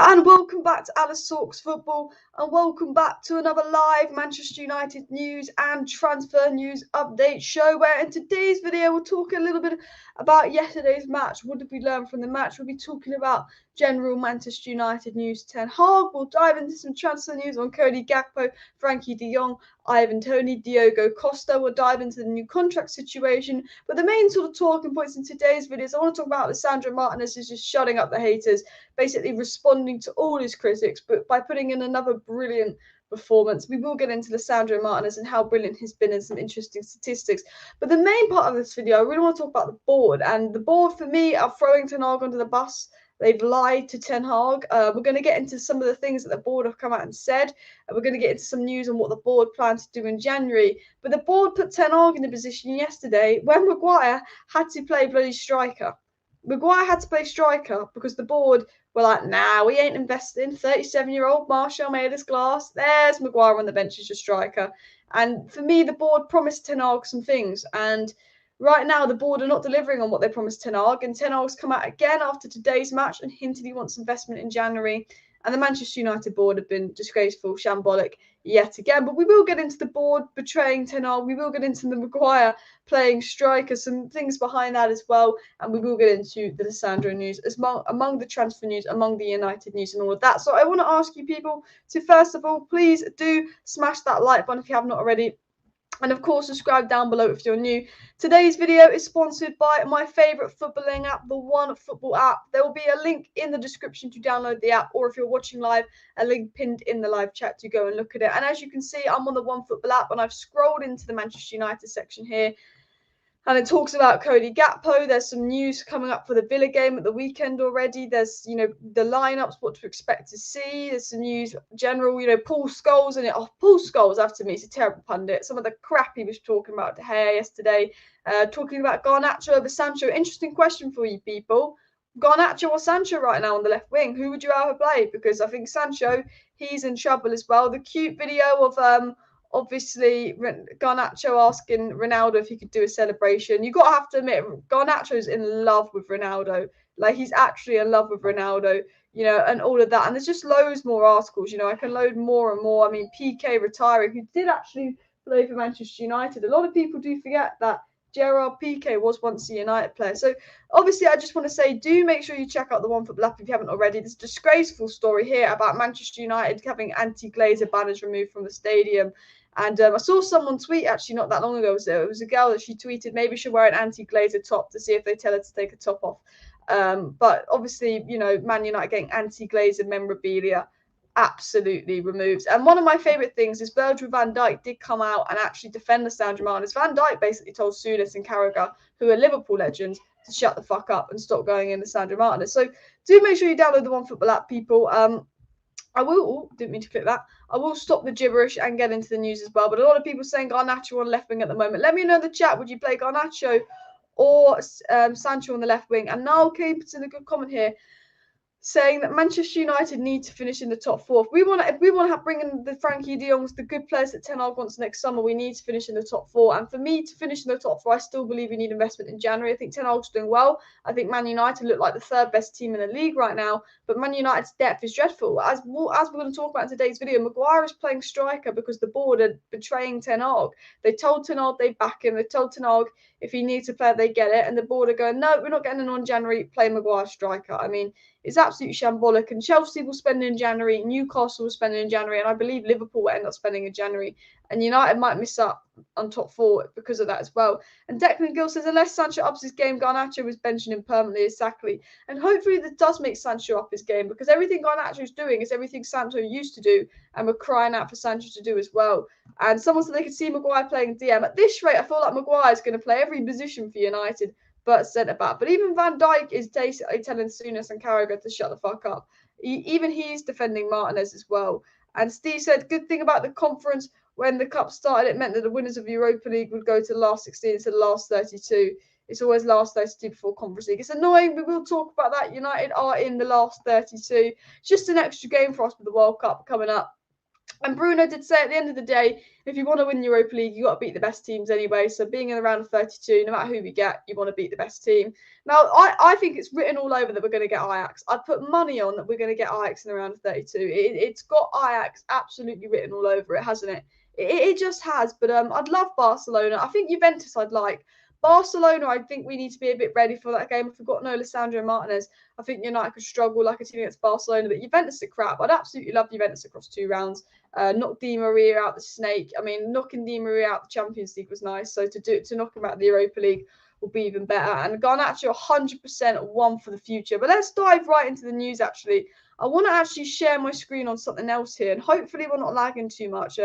and welcome back to Alice Talks Football, and welcome back to another live Manchester United news and transfer news update show, where in today's video we'll talk a little bit about yesterday's match. What did we learn from the match? We'll be talking about general Manchester United news. Ten Hag. We'll dive into some transfer news on Cody Gakpo, Frankie de Jong, Ivan Toney, Diogo Costa. We'll dive into the new contract situation. But the main sort of talking points in today's video is I want to talk about Lisandro Martinez is just shutting up the haters, basically responding to all his critics, but by putting in another brilliant performance. We will get into Lisandro Martinez and how brilliant he's been and some interesting statistics. But the main part of this video, I really want to talk about the board. And the board, for me, are throwing Ten Hag under the bus. They've lied to Ten Hag. We're going to get into some of the things that the board have come out and said. And we're going to get into some news on what the board plans to do in January. But the board put Ten Hag in the position yesterday when Maguire had to play bloody striker. Maguire had to play striker because the board were like, nah, we ain't investing. 37-year-old Marshall made us glass. There's Maguire on the bench as your striker. And for me, the board promised Ten Hag some things. And right now, the board are not delivering on what they promised Ten Hag. And Ten Hag's come out again after today's match and hinted he wants investment in January. And the Manchester United board have been disgraceful, shambolic yet again. But we will get into the board betraying Ten Hag. We will get into the Maguire playing striker, some things behind that as well. And we will get into the Lisandro news as among the transfer news, among the United news and all of that. So I want to ask you people to, first of all, please do smash that like button if you have not already. And of course, subscribe down below if you're new. Today's video is sponsored by my favourite footballing app, the One Football app. There will be a link in the description to download the app, or if you're watching live, a link pinned in the live chat to go and look at it. And as you can see, I'm on the One Football app, and I've scrolled into the Manchester United section here. And it talks about Cody Gakpo. There's some news coming up for the Villa game at the weekend already. There's, the lineups, what to expect to see. There's some news, general, Paul Scholes. And Paul Scholes, after me, he's a terrible pundit. Some of the crap he was talking about De Gea yesterday. Talking about Garnacho over Sancho. Interesting question for you people. Garnacho or Sancho right now on the left wing? Who would you rather play? Because I think Sancho, he's in trouble as well. The cute video of obviously, Garnacho asking Ronaldo if he could do a celebration. You got to have to admit, Garnacho's in love with Ronaldo. Like, he's actually in love with Ronaldo, and all of that. And there's just loads more articles, I can load more and more. I mean, PK retiring, who did actually play for Manchester United. A lot of people do forget that Gerard Piqué was once a United player. So, obviously, I just want to say, do make sure you check out the One Football app if you haven't already. There's a disgraceful story here about Manchester United having anti-Glazer banners removed from the stadium. And I saw someone tweet, actually, not that long ago. It was a girl that she tweeted, maybe she'll wear an anti-Glazer top to see if they tell her to take a top off. But obviously, Man United getting anti-Glazer memorabilia absolutely removed. And one of my favourite things is Virgil van Dijk did come out and actually defend Lisandro Martinez. Van Dijk basically told Souness and Carragher, who are Liverpool legends, to shut the fuck up and stop going in Lisandro Martinez. So do make sure you download the One Football app, people. I will, didn't mean to click that. I will stop the gibberish and get into the news as well. But a lot of people saying Garnacho on left wing at the moment. Let me know in the chat, would you play Garnacho or Sancho on the left wing? And Niall Capers in a good comment here, saying that Manchester United need to finish in the top four. If we want to bring in the Frankie de Jongs, the good players that Ten Hag wants next summer, we need to finish in the top four. And for me to finish in the top four, I still believe we need investment in January. I think Ten Hag's doing well. I think Man United look like the third best team in the league right now. But Man United's depth is dreadful. As we're going to talk about in today's video, Maguire is playing striker because the board are betraying Ten Hag. They told Ten Hag they back him. They told Ten Hag if he needs a player, they get it. And the board are going, no, we're not getting an on January, play Maguire striker. I mean, it's absolutely shambolic. And Chelsea will spend in January, Newcastle will spend in January, and I believe Liverpool will end up spending in January. And United might miss up on top four because of that as well. And Declan Gill says, unless Sancho ups his game, Garnacho is benching him permanently, exactly. And hopefully that does make Sancho up his game, because everything Garnacho is doing is everything Sancho used to do, and we're crying out for Sancho to do as well. And someone said they could see Maguire playing DM. At this rate, I feel like Maguire is going to play every position for United but centre back. But even Van Dijk is basically telling Souness and Carragher to shut the fuck up. Even he's defending Martinez as well. And Steve said, good thing about the conference, when the cup started, it meant that the winners of the Europa League would go to the last 16 instead of the last 32. It's always last 32 before Conference League. It's annoying, but we'll talk about that. United are in the last 32. It's just an extra game for us with the World Cup coming up. And Bruno did say at the end of the day, if you want to win Europa League, you got to beat the best teams anyway. So being in the round of 32, no matter who we get, you want to beat the best team. Now, I think it's written all over that we're going to get Ajax. I'd put money on that we're going to get Ajax in the round of 32. It's got Ajax absolutely written all over it, hasn't it? It just has. But I'd love Barcelona. I think Juventus I'd like. Barcelona, I think we need to be a bit ready for that game. If we've got no Lisandro Martinez, I think United could struggle like a team against Barcelona. But Juventus are crap. I'd absolutely love Juventus across 2 rounds. Knock Di Maria out the snake. I mean, knocking Di Maria out the Champions League was nice. So to knock him out of the Europa League will be even better. And Garnacho 100% one for the future. But let's dive right into the news, actually. I want to actually share my screen on something else here. And hopefully we're not lagging too much.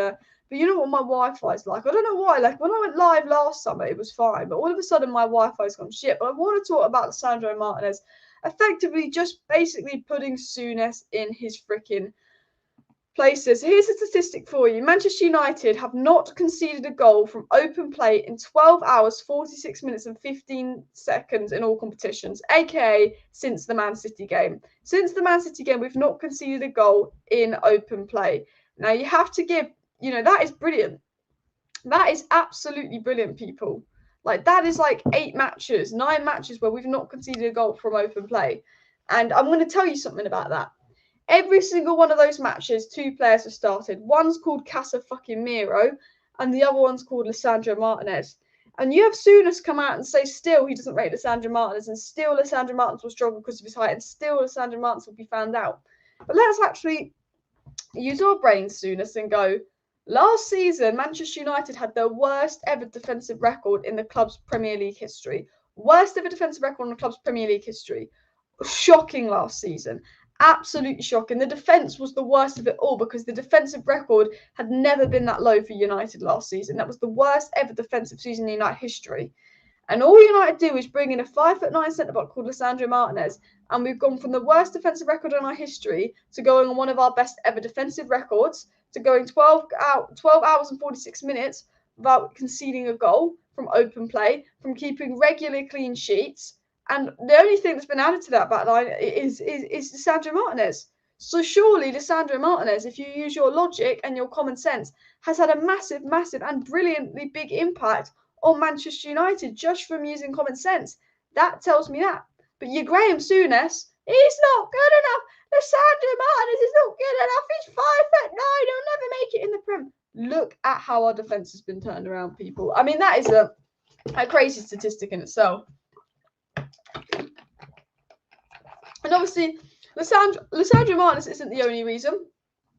But you know what my Wi-Fi is like? I don't know why. Like, when I went live last summer, it was fine. But all of a sudden, my Wi-Fi's gone shit. But I want to talk about Lisandro Martinez effectively just basically putting Souness in his freaking places. Here's a statistic for you. Manchester United have not conceded a goal from open play in 12 hours, 46 minutes and 15 seconds in all competitions, aka since the Man City game. Since the Man City game, we've not conceded a goal in open play. Now, you have to give, that is brilliant. That is absolutely brilliant, people. Like, that is like 9 matches where we've not conceded a goal from open play. And I'm going to tell you something about that. Every single one of those matches, 2 players have started. One's called Casemiro, and the other one's called Lisandro Martinez. And you have Souness come out and say still he doesn't rate Lisandro Martinez, and still Lisandro Martinez will struggle because of his height, and still Lisandro Martinez will be found out. But let's actually use our brains, Souness, and go, last season, Manchester United had their worst ever defensive record in the club's Premier League history. Worst ever defensive record in the club's Premier League history. Shocking last season. Absolutely shocking. The defence was the worst of it all because the defensive record had never been that low for United last season. That was the worst ever defensive season in United history. And all United do is bring in a 5'9" centre-back called Lisandro Martinez, and we've gone from the worst defensive record in our history to going on one of our best ever defensive records, to going 12 hours and 46 minutes without conceding a goal from open play, from keeping regular clean sheets. And the only thing that's been added to that back line is Lisandro Martinez. So surely Lisandro Martinez, if you use your logic and your common sense, has had a massive, massive and brilliantly big impact on Manchester United just from using common sense. That tells me that. But your Graeme Souness, he's not good enough. Lisandro Martinez is not good enough. He's 5'9". He'll never make it in the Prem. Look at how our defence has been turned around, people. I mean, that is a crazy statistic in itself. And obviously, Lisandro Martinez isn't the only reason.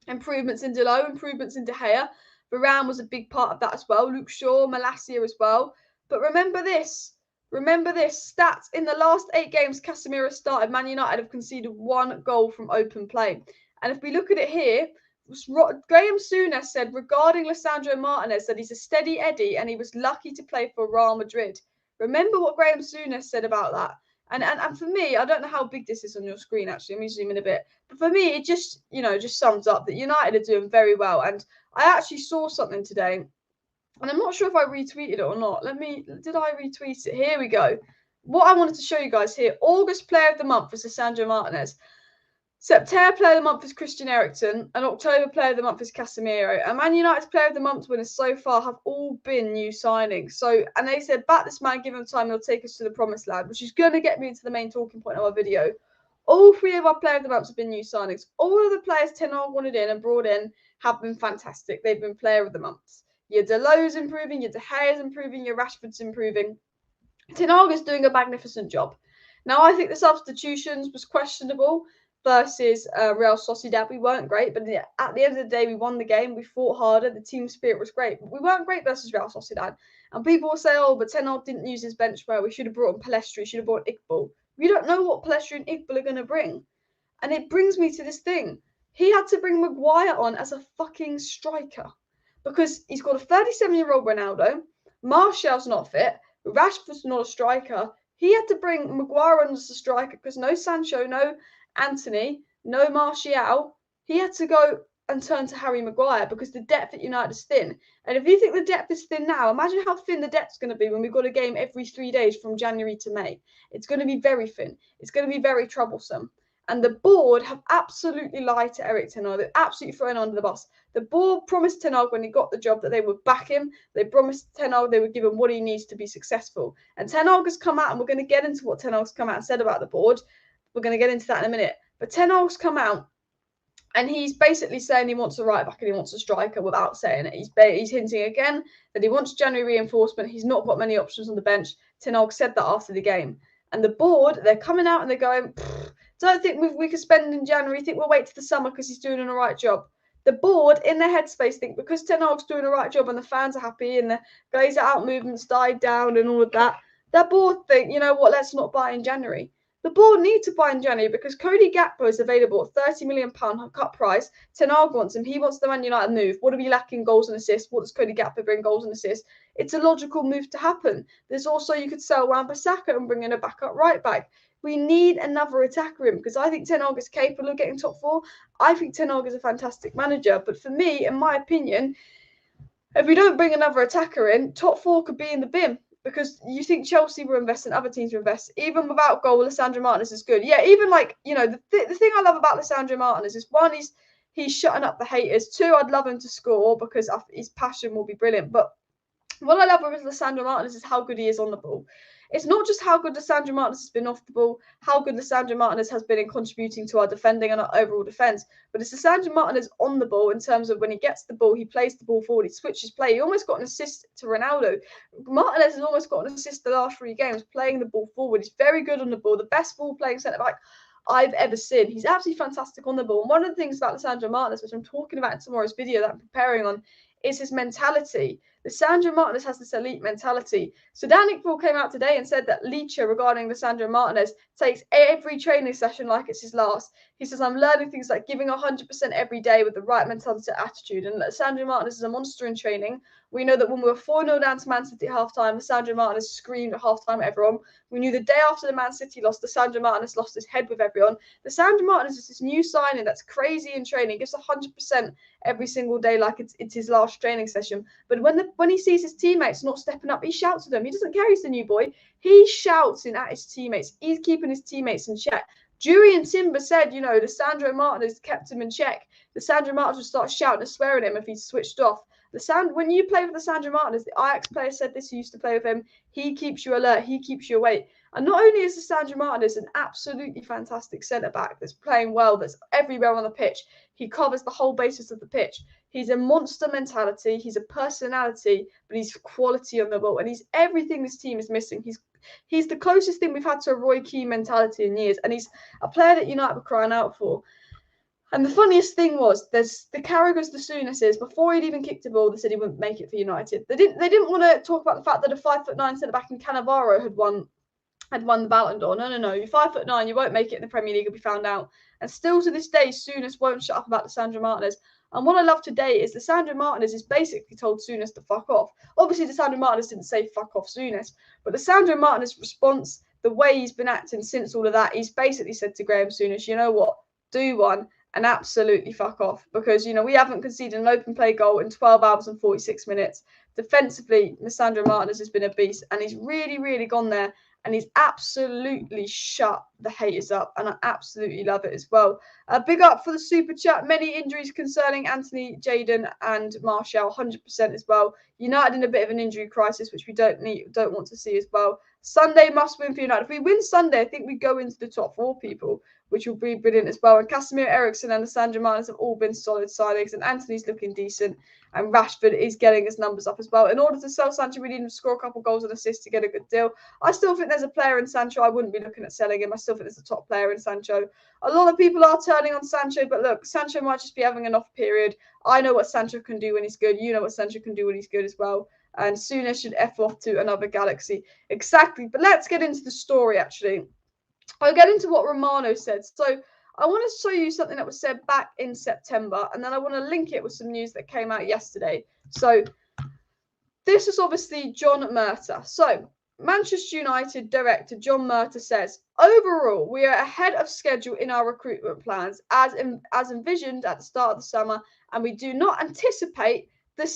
Improvements in Delo, improvements in De Gea. Varane was a big part of that as well. Luke Shaw, Malacia as well. But remember this. Stats in the last 8 games Casemiro started, Man United have conceded 1 goal from open play. And if we look at it here, Graeme Souness said regarding Lisandro Martinez that he's a steady Eddie and he was lucky to play for Real Madrid. Remember what Graeme Souness said about that. And for me, I don't know how big this is on your screen, actually. Let me zoom in a bit. But for me, it just sums up that United are doing very well. And I actually saw something today, and I'm not sure if I retweeted it or not. Did I retweet it? Here we go. What I wanted to show you guys here, August Player of the Month was Lisandro Martinez. September Player of the Month is Christian Eriksen, and October Player of the Month is Casemiro. And Man United's Player of the Month winners so far have all been new signings. And they said, back this man, give him time, he'll take us to the promised land, which is going to get me into the main talking point of our video. All 3 of our Player of the Months have been new signings. All of the players Ten Hag wanted in and brought in have been fantastic. They've been Player of the Months. Your Delo's improving, your De Gea's improving, your Rashford's improving. Ten Hag is doing a magnificent job. Now, I think the substitutions was questionable versus Real Sociedad. We weren't great, but at the end of the day, we won the game. We fought harder. The team spirit was great. But we weren't great versus Real Sociedad. And people will say, oh, but Ten Hag didn't use his bench well. We should have brought in Palestri. Should have brought Iqbal. We don't know what Palestri and Iqbal are going to bring. And it brings me to this thing. He had to bring Maguire on as a fucking striker because he's got a 37-year-old Ronaldo. Martial's not fit. Rashford's not a striker. He had to bring Maguire on as a striker because no Sancho, no Anthony, no Martial. He had to go and turn to Harry Maguire because the depth at United is thin. And if you think the depth is thin now, imagine how thin the depth's going to be when we've got a game every 3 days from January to May. It's going to be very thin. It's going to be very troublesome. And the board have absolutely lied to Erik Ten Hag. They've absolutely thrown him under the bus. The board promised Ten Hag when he got the job that they would back him. They promised Ten Hag they would give him what he needs to be successful. And Ten Hag has come out, and we're going to get into what Ten Hag's come out and said about the board. We're going to get into that in a minute. But Ten Hag's come out, and he's basically saying he wants a right back and he wants a striker without saying it. He's hinting again that he wants January reinforcement. He's not got many options on the bench. Ten Hag said that after the game. And the board, they're coming out and they're going, don't think we can spend in January. Think we'll wait to the summer because he's doing an all right job. The board, in their headspace, think because Ten Hag's doing a right job and the fans are happy and the Glazer out movements died down and all of that, their board think, you know what, let's not buy in January. The board need to buy in January because Cody Gakpo is available at £30 million cut price. Ten Hag wants him. He wants the Man United move. What are we lacking? Goals and assists. What does Cody Gakpo bring? Goals and assists. It's a logical move to happen. There's also, you could sell Wan-Bissaka and bring in a backup right back. We need another attacker in because I think Ten Hag is capable of getting top four. I think Ten Hag is a fantastic manager. But for me, in my opinion, if we don't bring another attacker in, top four could be in the bin. Because you think Chelsea will invest and other teams will invest. Even without goal, Lisandro Martinez is good. Yeah, even like, you know, the thing I love about Lisandro Martinez is, one, he's shutting up the haters. Two, I'd love him to score because his passion will be brilliant. But what I love with Lisandro Martinez is how good he is on the ball. It's not just how good Lisandro Martinez has been off the ball, how good Lisandro Martinez has been in contributing to our defending and our overall defence, but it's Lisandro Martinez on the ball in terms of when he gets the ball, he plays the ball forward, he switches play. He almost got an assist to Ronaldo. Martinez has almost got an assist the last 3 games, playing the ball forward. He's very good on the ball, the best ball-playing centre-back I've ever seen. He's absolutely fantastic on the ball. And one of the things about Lisandro Martinez, which I'm talking about in tomorrow's video that I'm preparing on, is his mentality. Lisandro Martinez has this elite mentality. So Danny came out today and said that Leacher, regarding Lisandro Martinez, takes every training session like it's his last. He says, I'm learning things like giving 100% every day with the right mentality and attitude. And Lisandro Martinez is a monster in training. We know that when we were 4-0 down to Man City at halftime, Lisandro Martinez screamed at halftime at everyone. We knew the day after the Man City loss, Lisandro Martinez lost his head with everyone. Lisandro Martinez is this new signing that's crazy in training, gives 100% every single day like it's his last training session. But when he sees his teammates not stepping up, he shouts at them. He doesn't care he's the new boy. He shouts in at his teammates. He's keeping his teammates in check. Jury and Timber said, you know, Lisandro Martinez kept him in check. Lisandro Martinez would start shouting and swearing at him if he switched off. When you play with Lisandro Martinez, the Ajax player said this, who used to play with him, he keeps you alert, he keeps you awake. And not only is Lisandro Martinez an absolutely fantastic centre-back that's playing well, that's everywhere on the pitch, he covers the whole basis of the pitch. He's a monster mentality, he's a personality, but he's quality on the ball, and he's everything this team is missing. He's the closest thing we've had to a Roy Keane mentality in years, and he's a player that United were crying out for. And the funniest thing was, there's the Carragher's, the Souness, before he'd even kicked a ball, they said he wouldn't make it for United. They didn't want to talk about the fact that a 5'9" centre-back in Cannavaro had won the Ballon d'Or. No. You're 5'9", you won't make it in the Premier League, you'll be found out. And still to this day, Souness won't shut up about Lisandro Martinez. And what I love today is Lisandro Martinez is basically told Souness to fuck off. Obviously, Lisandro Martinez didn't say fuck off Souness, but Lisandro Martinez's response, the way he's been acting since all of that, he's basically said to Graeme Souness, you know what, do one and absolutely fuck off, because, you know, we haven't conceded an open play goal in 12 hours and 46 minutes. Defensively, Lisandro Martinez has been a beast, and he's really, really gone there, and he's absolutely shut the haters up, and I absolutely love it as well. Big up for the super chat. Many injuries concerning Anthony, Jadon, and Martial, 100% as well. United in a bit of an injury crisis, which we don't want to see as well. Sunday must win for United. If we win Sunday, I think we go into the top 4, people, which will be brilliant as well. And Casemiro, Eriksen, and Lisandro Martinez have all been solid signings, and Anthony's looking decent, and Rashford is getting his numbers up as well. In order to sell Sancho, we need him to score a couple goals and assists to get a good deal. I still think there's a player in Sancho. I wouldn't be looking at selling him. I still think there's a top player in Sancho. A lot of people are turning on Sancho, but look, Sancho might just be having an off period. I know what Sancho can do when he's good. You know what Sancho can do when he's good as well. And Souness should F off to another galaxy. Exactly. But let's get into the story, actually. I'll get into what Romano said. So I want to show you something that was said back in September, and then I want to link it with some news that came out yesterday. So this is obviously John Murtough. So Manchester United director John Murtough says, overall, we are ahead of schedule in our recruitment plans as envisioned at the start of the summer, and we do not anticipate the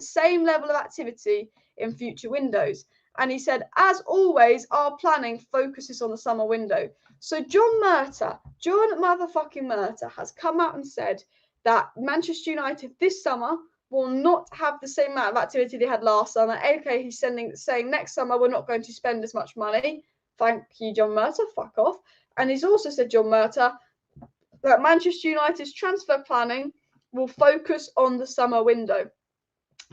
same level of activity in future windows. And he said, as always, our planning focuses on the summer window. So John motherfucking Murtough has come out and said that Manchester United this summer will not have the same amount of activity they had last summer. Okay, he's saying next summer we're not going to spend as much money. Thank you, John Murtough. Fuck off. And he's also said, John Murtough, that Manchester United's transfer planning will focus on the summer window.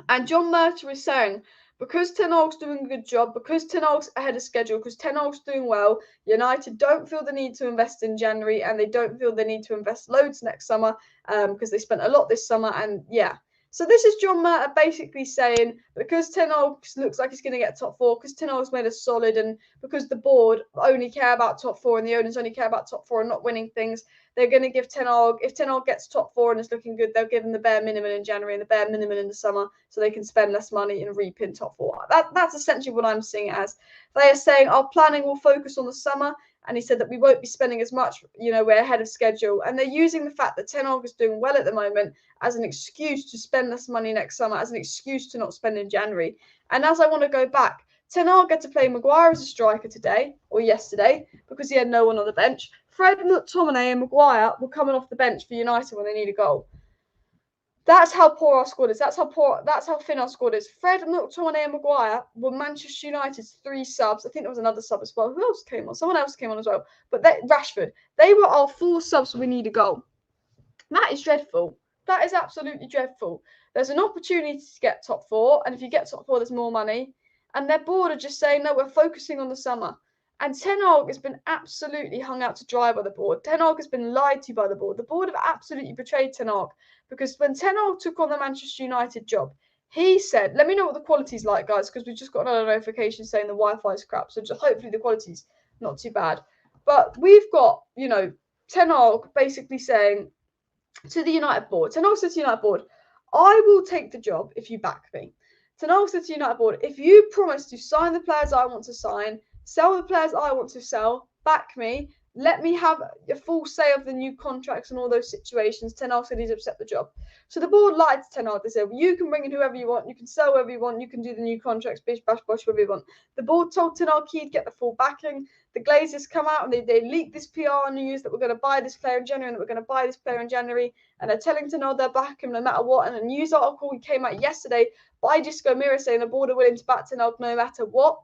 And John Murtough is saying, because Ten Hag's doing a good job, because Ten Hag's ahead of schedule, because Ten Hag's doing well, United don't feel the need to invest in January, and they don't feel the need to invest loads next summer because they spent a lot this summer. And yeah. So this is John Murtough basically saying, because Ten Hag looks like he's going to get top four, because Ten Hag's made us solid, and because the board only care about top four and the owners only care about top four and not winning things, they're going to give Ten Hag, if Ten Hag gets top four and is looking good, they'll give him the bare minimum in January and the bare minimum in the summer so they can spend less money and reap in top four. That's essentially what I'm seeing it as. They are saying our planning will focus on the summer. And he said that we won't be spending as much, we're ahead of schedule. And they're using the fact that Ten Hag is doing well at the moment as an excuse to spend less money next summer, as an excuse to not spend in January. And as I want to go back, Ten Hag had to play Maguire as a striker today, or yesterday, because he had no one on the bench. Fred, Toney and Maguire were coming off the bench for United when they need a goal. That's how poor our squad is. That's how thin our squad is. Fred, Toney and Maguire were Manchester United's 3 subs. I think there was another sub as well. Who else came on? Someone else came on as well. But Rashford. They were our 4 subs when we need a goal. That is dreadful. That is absolutely dreadful. There's an opportunity to get top 4. And if you get top 4, there's more money. And their board are just saying, no, we're focusing on the summer. And Ten Hag has been absolutely hung out to dry by the board. Ten Hag has been lied to by the board. The board have absolutely betrayed Ten Hag. Because when Ten Hag took on the Manchester United job, he said, let me know what the quality's like, guys, because we've just got another notification saying the Wi-Fi is crap. So just hopefully the quality's not too bad. But we've got, Ten Hag basically saying to the United board, Ten Hag said to the United board, I will take the job if you back me. Ten Hag said to the United board, if you promise to sign the players I want to sign, sell the players I want to sell, back me, let me have a full say of the new contracts and all those situations. Ten Hag said he's upset the job. So the board lied to Ten Hag. They said, well, you can bring in whoever you want, you can sell whoever you want, you can do the new contracts, bish, bash, bosh, whatever you want. The board told Ten Hag he'd get the full backing. The Glazers come out and they leak this PR news that we're going to buy this player in January and that we're going to buy this player in January. And they're telling Ten Hag they'll back him no matter what. And a news article came out yesterday by Disco Mirror saying the board are willing to back Ten Hag no matter what.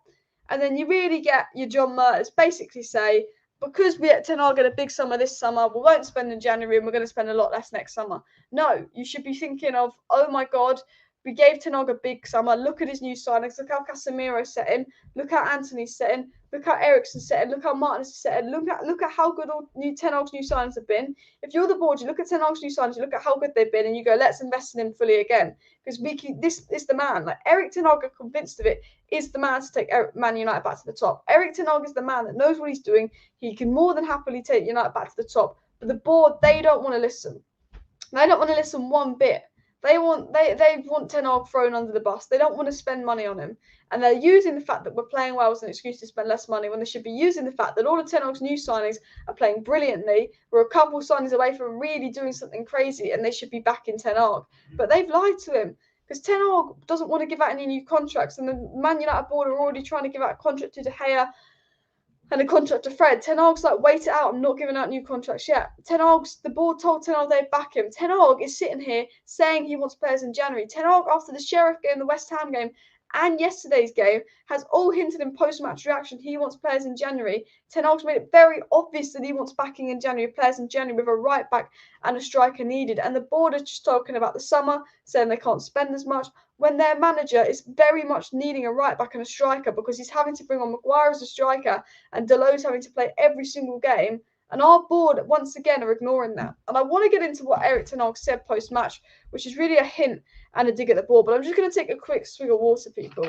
And then you really get your John Murtough basically say, because we at Ten Hag get a big summer this summer, we won't spend in January and we're going to spend a lot less next summer. No, you should be thinking of, oh my God, we gave Ten Hag a big summer. Look at his new signings. Look how Casemiro's setting. Look how Anthony's setting. Look how Eriksen's setting. Look how Martinez is setting. Look at how good all Ten Hag's new signings have been. If you're the board, you look at Ten Hag's new signings, you look at how good they've been, and you go, let's invest in him fully again. Because this is the man. Like Erik Ten Hag, convinced of it, is the man to take Man United back to the top. Erik Ten Hag is the man that knows what he's doing. He can more than happily take United back to the top. But the board, they don't want to listen. They don't want to listen one bit. They want Ten Hag thrown under the bus. They don't want to spend money on him. And they're using the fact that we're playing well as an excuse to spend less money when they should be using the fact that all of Ten Hag's new signings are playing brilliantly. We're a couple of signings away from really doing something crazy and they should be back in Ten Hag. But they've lied to him because Ten Hag doesn't want to give out any new contracts. And the Man United board are already trying to give out a contract to De Gea and a contract to Fred. Ten Hag's like, wait it out. I'm not giving out new contracts yet. The board told Ten Hag they'd back him. Ten Hag is sitting here saying he wants players in January. Ten Hag, after the Sheriff game, the West Ham game, and yesterday's game, has all hinted in post-match reaction he wants players in January. Ten Hag's made it very obvious that he wants backing in January, players in January with a right back and a striker needed. And the board is just talking about the summer, saying they can't spend as much, when their manager is very much needing a right back and a striker because he's having to bring on Maguire as a striker and Dalot's having to play every single game. And our board, once again, are ignoring that. And I want to get into what Erik Ten Hag said post-match, which is really a hint and a dig at the board. But I'm just going to take a quick swig of water, people.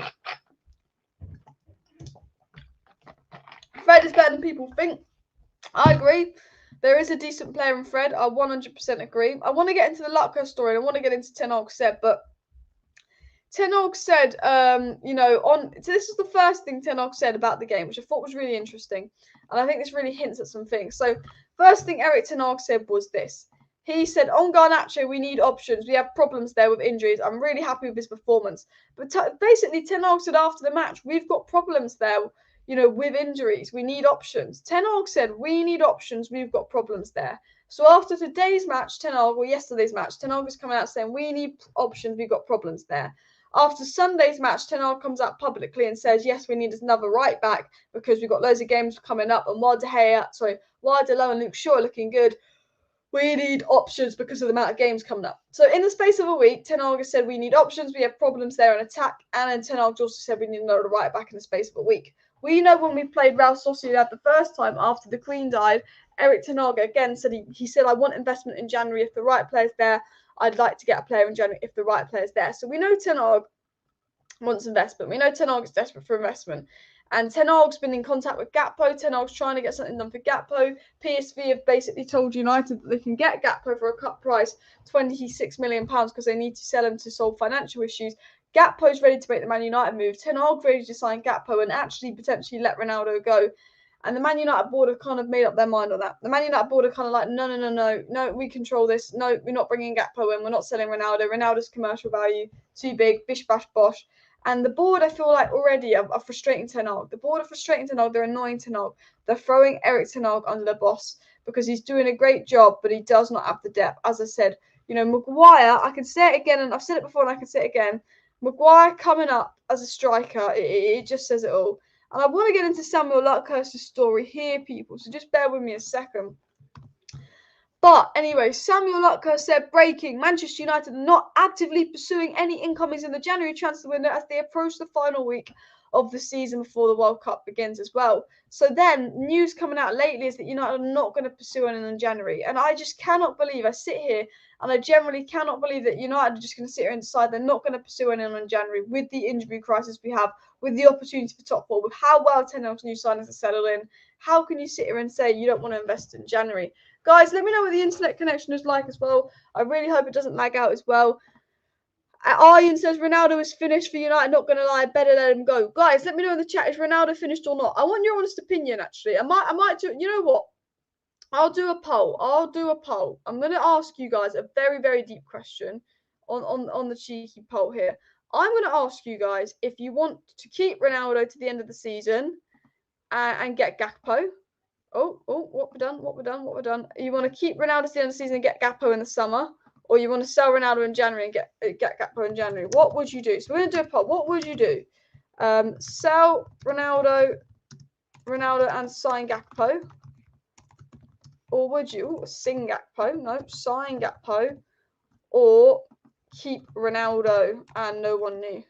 Fred is better than people think. I agree. There is a decent player in Fred. I 100% agree. I want to get into the Lutko story. And I want to get into Ten Hag said, but Ten Hag said, so this is the first thing Ten Hag said about the game, which I thought was really interesting. And I think this really hints at some things. So first thing Erik Ten Hag said was this. He said, on Garnacho, we need options. We have problems there with injuries. I'm really happy with his performance. But basically, Ten Hag said after the match, we've got problems there, with injuries. We need options. Ten Hag said, we need options. We've got problems there. So after today's match, yesterday's match, Ten Hag is coming out saying, we need options. We've got problems there. After Sunday's match, Ten Hag comes out publicly and says, yes, we need another right back because we've got loads of games coming up. And while Delon and Luke Shaw are looking good, we need options because of the amount of games coming up. So in the space of a week, Ten Hag said we need options. We have problems there in attack. And then Ten Hag also said we need another right back in the space of a week. We know when we played Real Sociedad the first time after the Queen died, Erik Ten Hag again said he said, I want investment in January if the right player's there. I'd like to get a player in January if the right player's there. So we know Ten Hag wants investment. We know Ten Hag is desperate for investment. And Ten Hag's been in contact with Gakpo. Ten Hag's trying to get something done for Gakpo. PSV have basically told United that they can get Gakpo for a cut price, £26 million, because they need to sell him to solve financial issues. Gakpo's ready to make the Man United move. Ten Hag's ready to sign Gakpo and actually potentially let Ronaldo go. And the Man United board have kind of made up their mind on that. The Man United board are kind of like, no, we control this. No, we're not bringing Gakpo in. We're not selling Ronaldo. Ronaldo's commercial value, too big, bish, bash, bosh. And the board, I feel like already are frustrating Ten Hag. The board are frustrating Ten Hag. They're annoying Ten Hag. They're throwing Erik Ten Hag under the bus because he's doing a great job, but he does not have the depth. As I said, Maguire, I can say it again, and I've said it before and I can say it again. Maguire coming up as a striker, it just says it all. And I want to get into Samuel Luckhurst's story here, people, so just bear with me a second. But anyway, Samuel Luckhurst said, breaking, Manchester United are not actively pursuing any incomings in the January transfer window as they approach the final week of the season before the World Cup begins as well. So then, news coming out lately is that United are not going to pursue anything in January. And I just cannot believe, I sit here and I generally cannot believe that United are just going to sit here and decide they're not going to pursue anything in January with the injury crisis we have, with the opportunity for top four, with how well Ten Hag's new signings are settled in. How can you sit here and say you don't want to invest in January? Guys, let me know what the internet connection is like as well. I really hope it doesn't lag out as well. Arjen says Ronaldo is finished for United. Not going to lie, better let him go. Guys, let me know in the chat, is Ronaldo finished or not? I want your honest opinion, actually. I might do, you know what? I'll do a poll. I'm going to ask you guys a very, very deep question on the cheeky poll here. I'm going to ask you guys if you want to keep Ronaldo to the end of the season and get Gakpo. Oh, what we've done. You want to keep Ronaldo to the end of the season and get Gakpo in the summer, or you want to sell Ronaldo in January and get Gakpo in January? What would you do? So we're going to do a poll. What would you do? Sell Ronaldo and sign Gakpo? Or would you sign Gakpo? No, sign Gakpo. Or keep Ronaldo and no one new?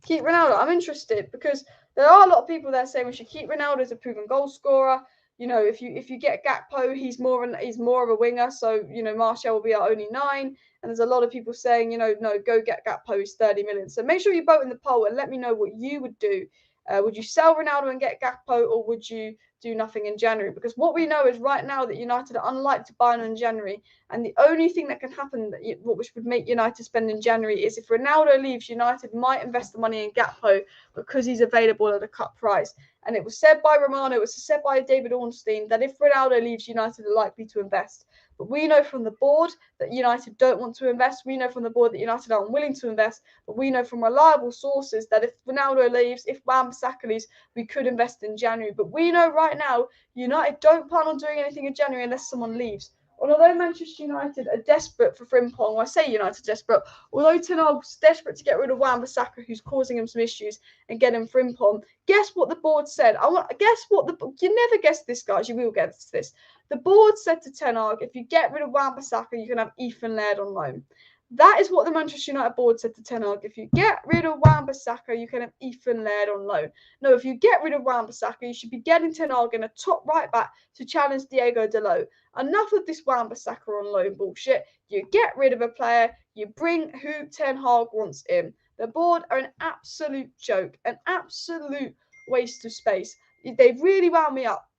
Keep Ronaldo. I'm interested because there are a lot of people there saying we should keep Ronaldo as a proven goal scorer. If you get Gakpo, he's more of a winger. So Martial will be our only 9. And there's a lot of people saying no, go get Gakpo. He's 30 million. So make sure you vote in the poll and let me know what you would do. Would you sell Ronaldo and get Gakpo, or would you do nothing in January? Because what we know is right now that United are unlikely to buy in January, and the only thing that can happen, which would make United spend in January, is if Ronaldo leaves, United might invest the money in Gakpo because he's available at a cut price. And it was said by Romano, it was said by David Ornstein, that if Ronaldo leaves, United are likely to invest. But we know from the board that United don't want to invest. We know from the board that United are unwilling to invest. But we know from reliable sources that if Ronaldo leaves, if Wan-Bissaka leaves, we could invest in January. But we know right now United don't plan on doing anything in January unless someone leaves. Although Manchester United are desperate for Frimpong, I say United are desperate, although Ten Hag's desperate to get rid of Wan-Bissaka, who's causing him some issues, and get him Frimpong, guess what the board said? You never guess this, guys, you will guess this. The board said to Ten Hag, if you get rid of Wan-Bissaka, you can have Ethan Laird on loan. That is what the Manchester United board said to Ten Hag. If you get rid of Wan-Bissaka, you can have Ethan Laird on loan. No, if you get rid of Wan-Bissaka, you should be getting Ten Hag in a top right back to challenge Diego Dalot. Enough of this Wan-Bissaka on loan bullshit. You get rid of a player, you bring who Ten Hag wants in. The board are an absolute joke, an absolute waste of space. They've really wound me up.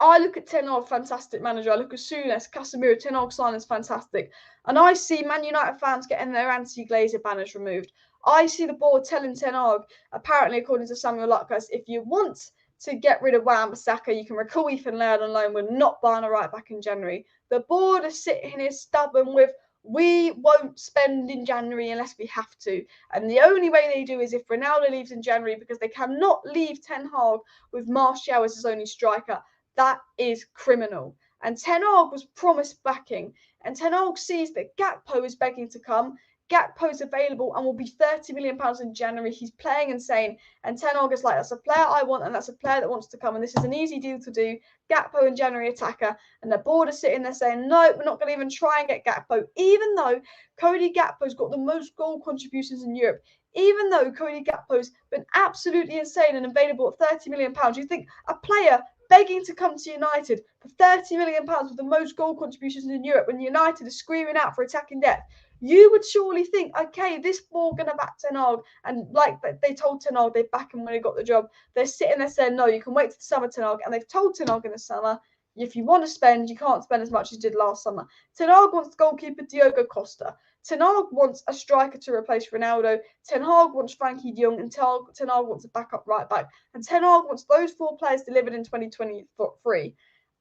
I look at Ten Hag, fantastic manager. I look at Souness, Casemiro, Ten Hag signings, fantastic. And I see Man United fans getting their anti-Glazer banners removed. I see the board telling Ten Hag, apparently according to Samuel Luckhurst, if you want to get rid of Wan-Bissaka. You can recall Ethan Laird on loan. We're not buying a right back in January. The board is sitting here stubborn with, we won't spend in January unless we have to. And the only way they do is if Ronaldo leaves in January, because they cannot leave Ten Hag with Martial as his only striker. That is criminal. And Ten Hag was promised backing. And Ten Hag sees that Gakpo is begging to come. Gakpo's available and will be £30 million in January. He's playing insane. And Ten Hag is like, that's a player I want, and that's a player that wants to come. And this is an easy deal to do. Gakpo in January attacker. And the board is sitting there saying, no, we're not going to even try and get Gakpo. Even though Cody Gakpo's got the most goal contributions in Europe. Even though Cody Gakpo's been absolutely insane and available at £30 million. You think a player begging to come to United for £30 million with the most goal contributions in Europe when United is screaming out for attacking depth, you would surely think, okay, this ball going to back Ten Hag. And like they told Ten Hag, they back him when he got the job. They're sitting there saying, no, you can wait till the summer, Ten Hag. And they've told Ten Hag in the summer, if you want to spend, you can't spend as much as you did last summer. Ten Hag wants goalkeeper Diogo Costa. Ten Hag wants a striker to replace Ronaldo. Ten Hag wants Frankie de Jong. And Ten Hag wants a backup right back. And Ten Hag wants those 4 players delivered in 2023.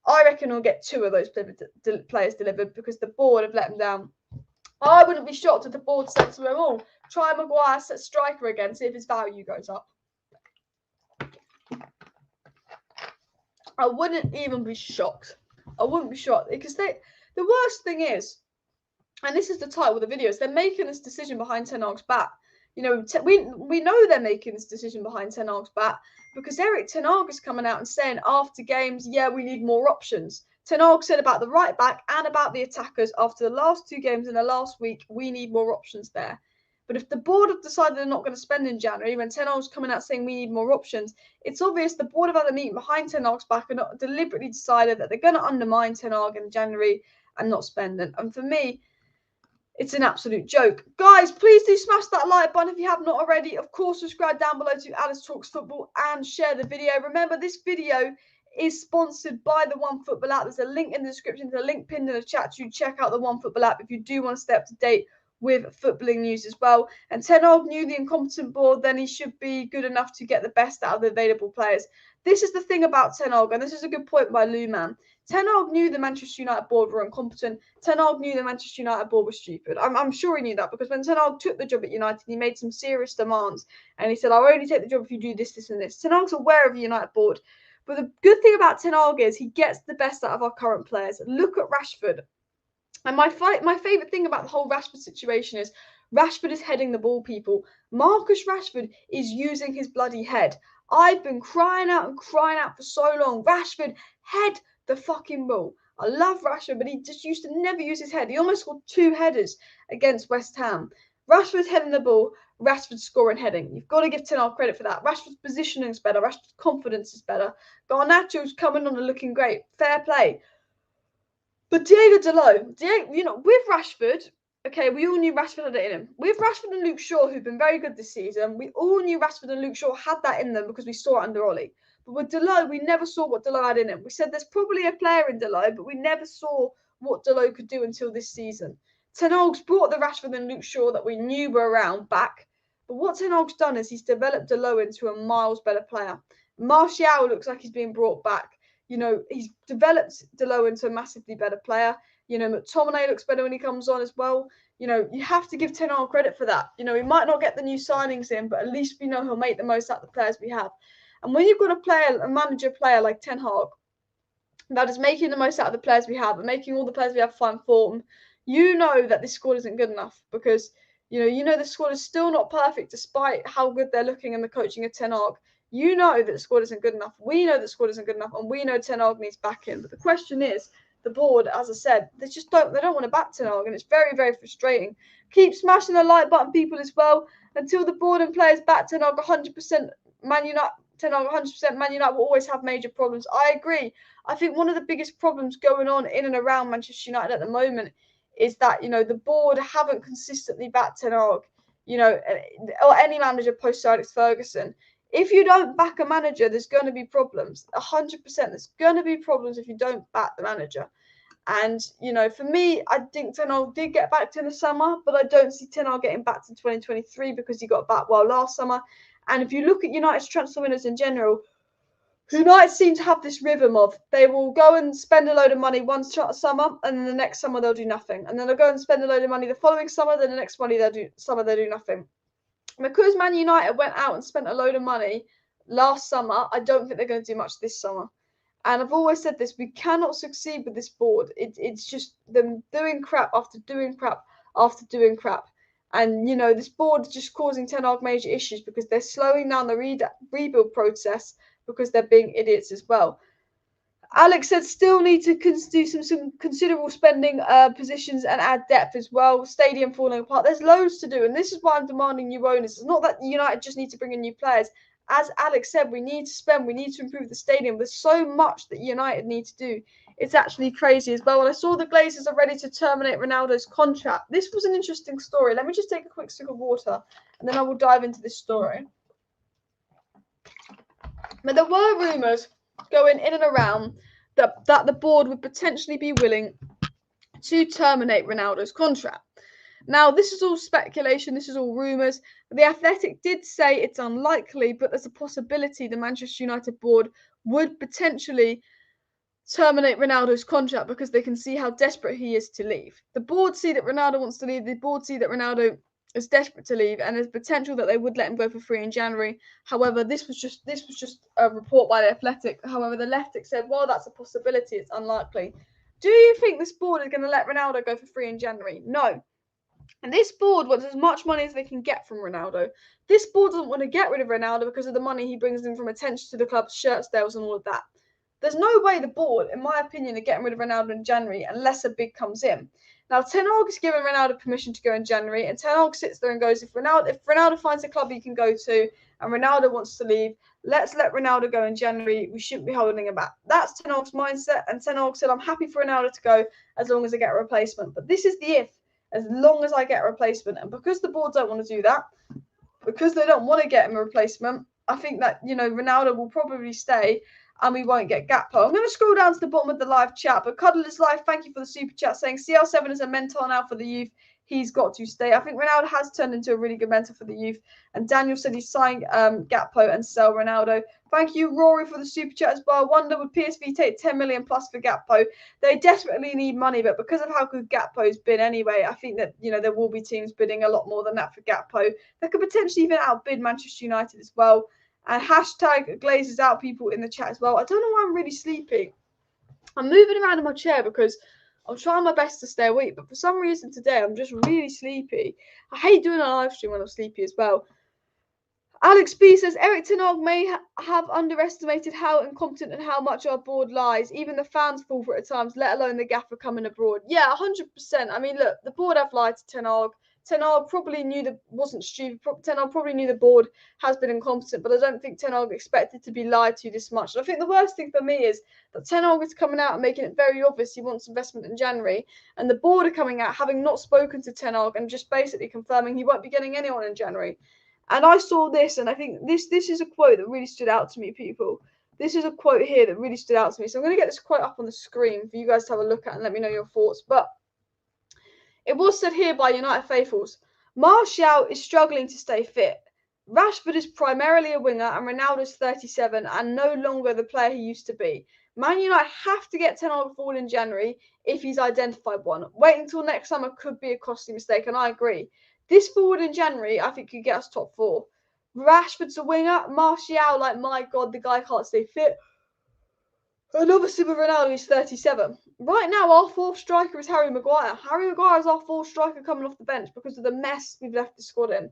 I reckon we'll get 2 of those players delivered because the board have let them down. I wouldn't be shocked if the board said to them all, try Maguire, set striker again, see if his value goes up. I wouldn't even be shocked. I wouldn't be shocked because the worst thing is, and this is the title of the video, is they're making this decision behind Ten Hag's back. You know, we know they're making this decision behind Ten Hag's back because Erik Ten Hag is coming out and saying after games, yeah, we need more options. Ten Hag said about the right back and about the attackers after the last 2 games in the last week, we need more options there. But if the board have decided they're not going to spend in January, when Ten Hag's coming out saying we need more options, it's obvious the board have had a meeting behind Ten Hag's back and not deliberately decided that they're going to undermine Ten Hag in January and not spend it. And for me, it's an absolute joke. Guys, please do smash that like button if you have not already. Of course, subscribe down below to Alice Talks Football and share the video. Remember, this video is sponsored by the OneFootball app. There's a link in the description. There's a link pinned in the chat to check out the OneFootball app if you do want to stay up to date with footballing news as well. And Ten Hag knew the incompetent board, then he should be good enough to get the best out of the available players. This is the thing about Ten Hag, and this is a good point by Luman. Ten Hag knew the Manchester United board were incompetent. Ten Hag knew the Manchester United board was stupid. I'm sure he knew that because when Ten Hag took the job at United, he made some serious demands. And he said, I'll only take the job if you do this, this, and this. Ten Hag's aware of the United board. But the good thing about Ten Hag is he gets the best out of our current players. Look at Rashford. And my favourite thing about the whole Rashford situation is Rashford is heading the ball, people. Marcus Rashford is using his bloody head. I've been crying out for so long. Rashford, head the fucking ball. I love Rashford, but he just used to never use his head. He almost scored 2 headers against West Ham. Rashford's heading the ball. Rashford's scoring heading. You've got to give Ten Hag credit for that. Rashford's positioning is better. Rashford's confidence is better. Garnacho's coming on and looking great. Fair play. But Diego Dalot, with Rashford, okay, we all knew Rashford had it in him. With Rashford and Luke Shaw, who've been very good this season, we all knew Rashford and Luke Shaw had that in them because we saw it under Ollie. But with Dalot, we never saw what Dalot had in him. We said there's probably a player in Dalot, but we never saw what Dalot could do until this season. Ten Hag's brought the Rashford and Luke Shaw that we knew were around back. But what Ten Hag's done is he's developed Dalot into a miles better player. Martial looks like he's being brought back. You know, he's developed Dalot into a massively better player. You know, Toney looks better when he comes on as well. You know, you have to give Ten Hag credit for that. You know, we might not get the new signings in, but at least we know he'll make the most out of the players we have. And when you've got a manager player like Ten Hag that is making the most out of the players we have and making all the players we have find form, you know that this squad isn't good enough because, you know the squad is still not perfect despite how good they're looking and the coaching of Ten Hag. You know that the squad isn't good enough. We know the squad isn't good enough, and we know Ten Hag needs backing. But the question is, the board, as I said, they don't want to back Ten Hag, and it's very, very frustrating. Keep smashing the like button, people, as well. Until the board and players back Ten Hag 100%, Man United, Ten Hag 100%, Man United will always have major problems. I agree. I think one of the biggest problems going on in and around Manchester United at the moment is that, the board haven't consistently backed Ten Hag, or any manager post Sir Alex Ferguson. If you don't back a manager, there's going to be problems. 100%. There's going to be problems if you don't back the manager. And, for me, I think Ten Hag did get backed in the summer, but I don't see Ten Hag getting backed in 2023 because he got back well last summer. And if you look at United's transfer winners in general, United seem to have this rhythm of they will go and spend a load of money one summer, and then the next summer they'll do nothing, and then they'll go and spend a load of money the following summer, then the next they'll do nothing. Because Man United went out and spent a load of money last summer, I don't think they're going to do much this summer. And I've always said this: we cannot succeed with this board. It's just them doing crap after doing crap after doing crap. And, you know, this board is just causing Ten Hag major issues because they're slowing down the rebuild process because they're being idiots as well. Alex said still need to do some considerable spending positions and add depth as well. Stadium falling apart. There's loads to do, and this is why I'm demanding new owners. It's not that United just need to bring in new players. As Alex said, we need to spend. We need to improve the stadium. There's so much that United need to do. It's actually crazy as well. And I saw the Glazers are ready to terminate Ronaldo's contract. This was an interesting story. Let me just take a quick sip of water, and then I will dive into this story. But there were rumours going in and around that the board would potentially be willing to terminate Ronaldo's contract. Now, this is all speculation, this is all rumours. The Athletic did say it's unlikely, but there's a possibility the Manchester United board would potentially terminate Ronaldo's contract because they can see how desperate he is to leave. The board see that Ronaldo wants to leave, the board see that Ronaldo is desperate to leave, and there's potential that they would let him go for free in January. However, this was just a report by the Athletic. However, the Athletic said, well, that's a possibility, it's unlikely. Do you think this board is going to let Ronaldo go for free in January? No. And this board wants as much money as they can get from Ronaldo. This board doesn't want to get rid of Ronaldo because of the money he brings in from attention to the club's shirt sales and all of that. There's no way the board, in my opinion, are getting rid of Ronaldo in January unless a bid comes in. Now, Ten Hag has given Ronaldo permission to go in January, and Ten Hag sits there and goes, if Ronaldo finds a club he can go to and Ronaldo wants to leave, let's let Ronaldo go in January. We shouldn't be holding him back. That's Ten Hag's mindset, and Ten Hag said, I'm happy for Ronaldo to go as long as I get a replacement. But this is the if, as long as I get a replacement. And because the board don't want to do that, because they don't want to get him a replacement, I think that, you know, Ronaldo will probably stay and we won't get Gakpo. I'm going to scroll down to the bottom of the live chat, but Cuddle is live. Thank you for the super chat saying CR7 is a mentor now for the youth. He's got to stay. I think Ronaldo has turned into a really good mentor for the youth. And Daniel said he's signed Gakpo and sell Ronaldo. Thank you, Rory, for the super chat as well. I wonder, would PSV take 10 million plus for Gakpo? They desperately need money, but because of how good Gakpo's been anyway, I think that, you know, there will be teams bidding a lot more than that for Gakpo. They could potentially even outbid Manchester United as well. And hashtag Glazers out people in the chat as well. I don't know why I'm really sleepy. I'm moving around in my chair because I'm trying my best to stay awake, but for some reason today I'm just really sleepy. I hate doing a live stream when I'm sleepy as well. Alex B says, Erik Ten Hag may have underestimated how incompetent and how much our board lies. Even the fans fall for it at times, let alone the gaffer coming abroad. Yeah, 100%. I mean, look, the board have lied to Ten Hag. Ten Hag probably wasn't stupid. Ten Hag probably knew the board has been incompetent, but I don't think Ten Hag expected to be lied to this much. And I think the worst thing for me is that Ten Hag is coming out and making it very obvious he wants investment in January, and the board are coming out having not spoken to Ten Hag and just basically confirming he won't be getting anyone in January. And I saw this, and I think this is a quote that really stood out to me, people. This is a quote here that really stood out to me. So I'm going to get this quote up on the screen for you guys to have a look at and let me know your thoughts. But it was said here by United faithfuls, Martial is struggling to stay fit. Rashford is primarily a winger and Ronaldo's 37 and no longer the player he used to be. Man United have to get Ten Hag forward in January if he's identified one. Waiting until next summer could be a costly mistake, and I agree. This forward in January, I think, could get us top 4. Rashford's a winger. Martial, like, my God, the guy can't stay fit. And obviously with Ronaldo, he's 37. Right now, our fourth striker is Harry Maguire. Harry Maguire is our fourth striker coming off the bench because of the mess we've left the squad in.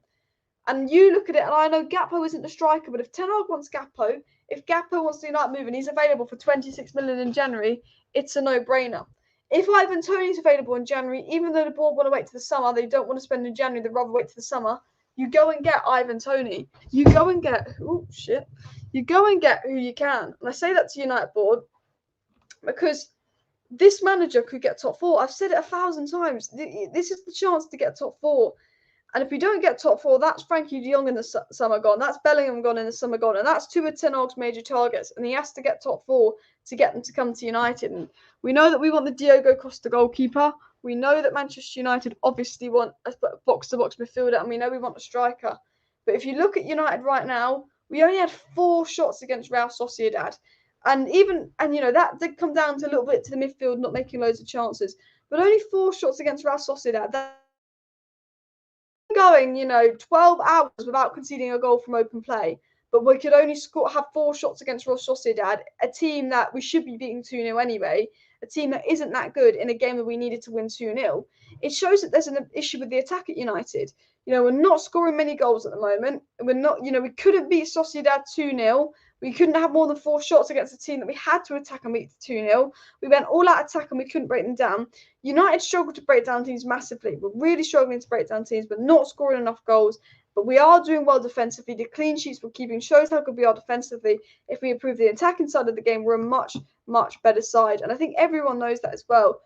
And you look at it, and I know Gakpo isn't the striker, but if Ten Hag wants Gakpo, if Gakpo wants to United move and he's available for 26 million in January, it's a no-brainer. If Ivan Toney's available in January, even though the board want to wait to the summer, they don't want to spend in January, they'd rather wait to the summer, you go and get Ivan Toney. You go and get, you go and get who you can. And I say that to United board because this manager could get top 4. I've said it 1,000 times. This is the chance to get top 4. And if we don't get top 4, that's Frankie de Jong in the summer gone. That's Bellingham gone in the summer gone. And that's 2 of Ten Hag's major targets. And he has to get top 4 to get them to come to United. And we know that we want the Diogo Costa goalkeeper. We know that Manchester United obviously want a box-to-box midfielder. And we know we want a striker. But if you look at United right now, we only had 4 shots against Real Sociedad. And that did come down to a little bit to the midfield not making loads of chances. But only 4 shots against Real Sociedad. Going 12 hours without conceding a goal from open play, but we could only have 4 shots against Real Sociedad, a team that we should be beating 2-0 anyway, a team that isn't that good in a game that we needed to win 2-0. It shows that there's an issue with the attack at United. We're not scoring many goals at the moment. We're not, we couldn't beat Sociedad 2-0. We couldn't have more than 4 shots against a team that we had to attack and beat 2-0. We went all out attack and we couldn't break them down. United struggled to break down teams massively. We're really struggling to break down teams, but not scoring enough goals. But we are doing well defensively. The clean sheets we're keeping shows how good we are defensively. If we improve the attacking side of the game, we're a much, much better side. And I think everyone knows that as well.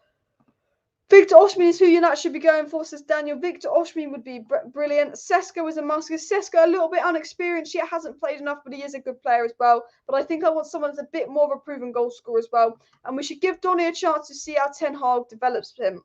Victor Osimhen is who United should be going for, says Daniel. Victor Osimhen would be brilliant. Sesko is a must. Sesko a little bit unexperienced yet, hasn't played enough, but he is a good player as well. But I think I want someone that's a bit more of a proven goal scorer as well. And we should give Donny a chance to see how Ten Hag develops him.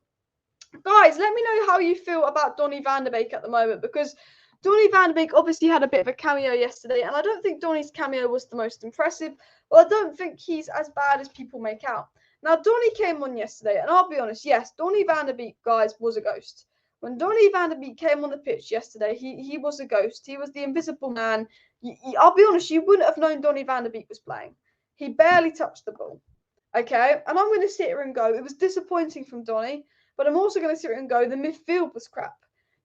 Guys, let me know how you feel about Donny van de Beek at the moment, because Donny van de Beek obviously had a bit of a cameo yesterday, and I don't think Donny's cameo was the most impressive, but I don't think he's as bad as people make out. Now, Donny came on yesterday, and I'll be honest, yes, Donny van de Beek, guys, was a ghost. When Donny van de Beek came on the pitch yesterday, he was a ghost. He was the invisible man. I'll be honest, you wouldn't have known Donny van de Beek was playing. He barely touched the ball. Okay, and I'm going to sit here and go, it was disappointing from Donny, but I'm also going to sit here and go, the midfield was crap.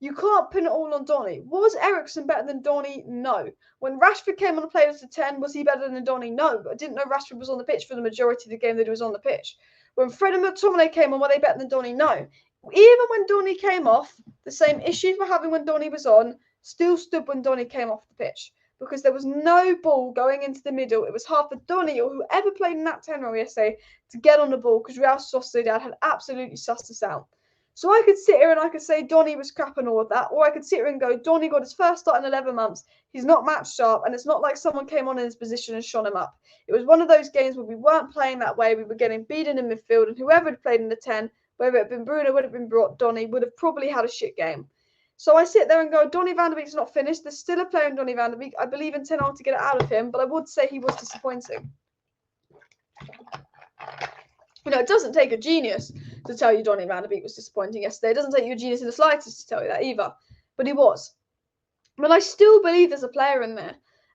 You can't pin it all on Donny. Was Eriksen better than Donny? No. When Rashford came on and played as a 10, was he better than Donny? No. But I didn't know Rashford was on the pitch for the majority of the game that he was on the pitch. When Fred and Toney came on, were they better than Donny? No. Even when Donny came off, the same issues we're having when Donny was on still stood when Donny came off the pitch. Because there was no ball going into the middle. It was half for Donny or whoever played in that 10 role yesterday to get on the ball, because Real Sociedad had absolutely sussed us out. So I could sit here and I could say Donny was crap and all of that, or I could sit here and go, Donny got his first start in 11 months. He's not match sharp, and it's not like someone came on in his position and shone him up. It was one of those games where we weren't playing that way. We were getting beaten in midfield, and whoever had played in the 10, whether it had been Bruno, would have been Donny, would have probably had a shit game. So I sit there and go, Donny van de Beek's not finished. There's still a player in Donny van de Beek. I believe in Ten Hag to get it out of him, but I would say he was disappointing. It doesn't take a genius to tell you Donny van de Beek was disappointing yesterday. It doesn't take you a genius in the slightest to tell you that either. But he was. But I still believe there's a player in there.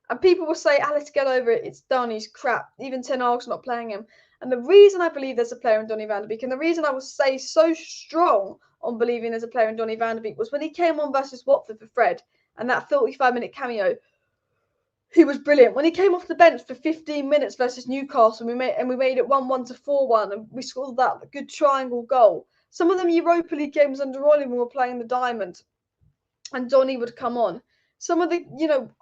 And people will say, let's get over it. It's Donny's crap. Even Ten Hag's not playing him. And the reason I believe there's a player in Donny van de Beek, and the reason I will say so strong on believing there's a player in Donny van de Beek, was when he came on versus Watford for Fred, and that 45-minute cameo. He was brilliant. When he came off the bench for 15 minutes versus Newcastle, we made it 1-1 to 4-1, and we scored that good triangle goal. Some of them Europa League games under Ollie when we were playing the Diamond, and Donny would come on. Some of the,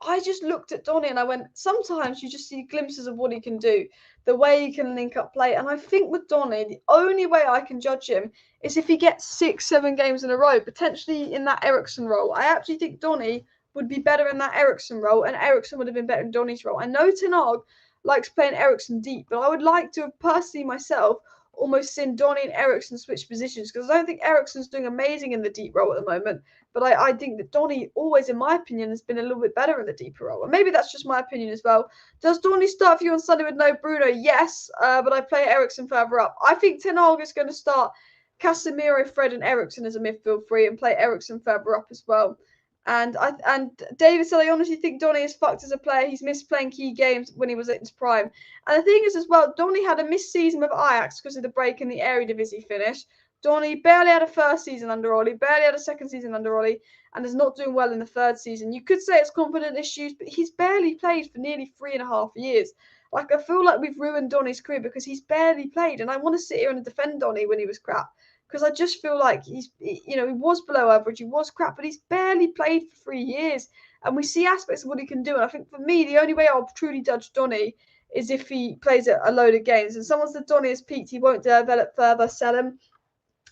I just looked at Donny and I went, sometimes you just see glimpses of what he can do, the way he can link up play. And I think with Donny, the only way I can judge him is if he gets 6-7 games in a row, potentially in that Eriksen role. I actually think Donny would be better in that Eriksen role, and Eriksen would have been better in Donny's role. I know Ten Hag likes playing Eriksen deep, but I would like to have personally myself almost seen Donny and Eriksen switch positions, because I don't think Eriksen's doing amazing in the deep role at the moment, but I think that Donny always, in my opinion, has been a little bit better in the deeper role. And maybe that's just my opinion as well. Does Donny start for you on Sunday with no Bruno? Yes, but I play Eriksen further up. I think Ten Hag is going to start Casemiro, Fred and Eriksen as a midfield three and play Eriksen further up as well. And David said, I honestly think Donny is fucked as a player. He's missed playing key games when he was at his prime. And the thing is as well, Donny had a missed season with Ajax because of the break in the Eredivisie finish. Donny barely had a first season under Ollie, barely had a second season under Ollie, and is not doing well in the third season. You could say it's confidence issues, but he's barely played for nearly 3.5 years. Like, I feel like we've ruined Donny's career because he's barely played. And I want to sit here and defend Donny when he was crap, because I just feel like he was below average, he was crap, but he's barely played for 3 years. And we see aspects of what he can do. And I think for me, the only way I'll truly judge Donny is if he plays a load of games. And someone said Donny has peaked, he won't develop further, sell him.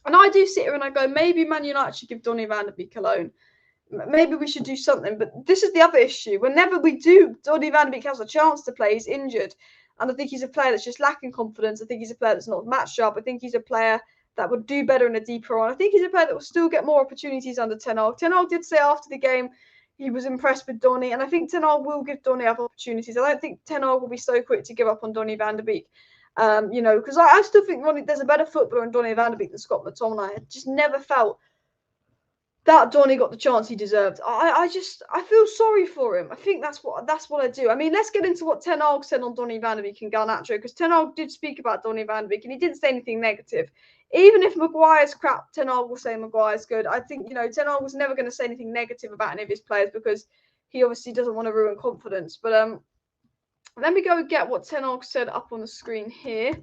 And I do sit here and I go, maybe Man United should give Donny van de Beek a loan. Maybe we should do something. But this is the other issue. Whenever we do, Donny van de Beek has a chance to play, he's injured. And I think he's a player that's just lacking confidence. I think he's a player that's not match sharp. I think he's a player that would do better in a deeper role. I think he's a player that will still get more opportunities under Ten Hag. Ten Hag did say after the game, he was impressed with Donny, and I think Ten Hag will give Donny other opportunities. I don't think Ten Hag will be so quick to give up on Donny van de Beek. Because I still think there's a better footballer in Donny van de Beek than Scott McTominay. I just never felt that Donny got the chance he deserved. I feel sorry for him. I think that's what I do. I mean, let's get into what Ten Hag said on Donny van de Beek and Garnacho, because Ten Hag did speak about Donny van de Beek and he didn't say anything negative. Even if Maguire's crap, Ten Hag will say Maguire's good. I think, Ten Hag was never going to say anything negative about any of his players because he obviously doesn't want to ruin confidence. But let me go and get what Ten Hag said up on the screen here.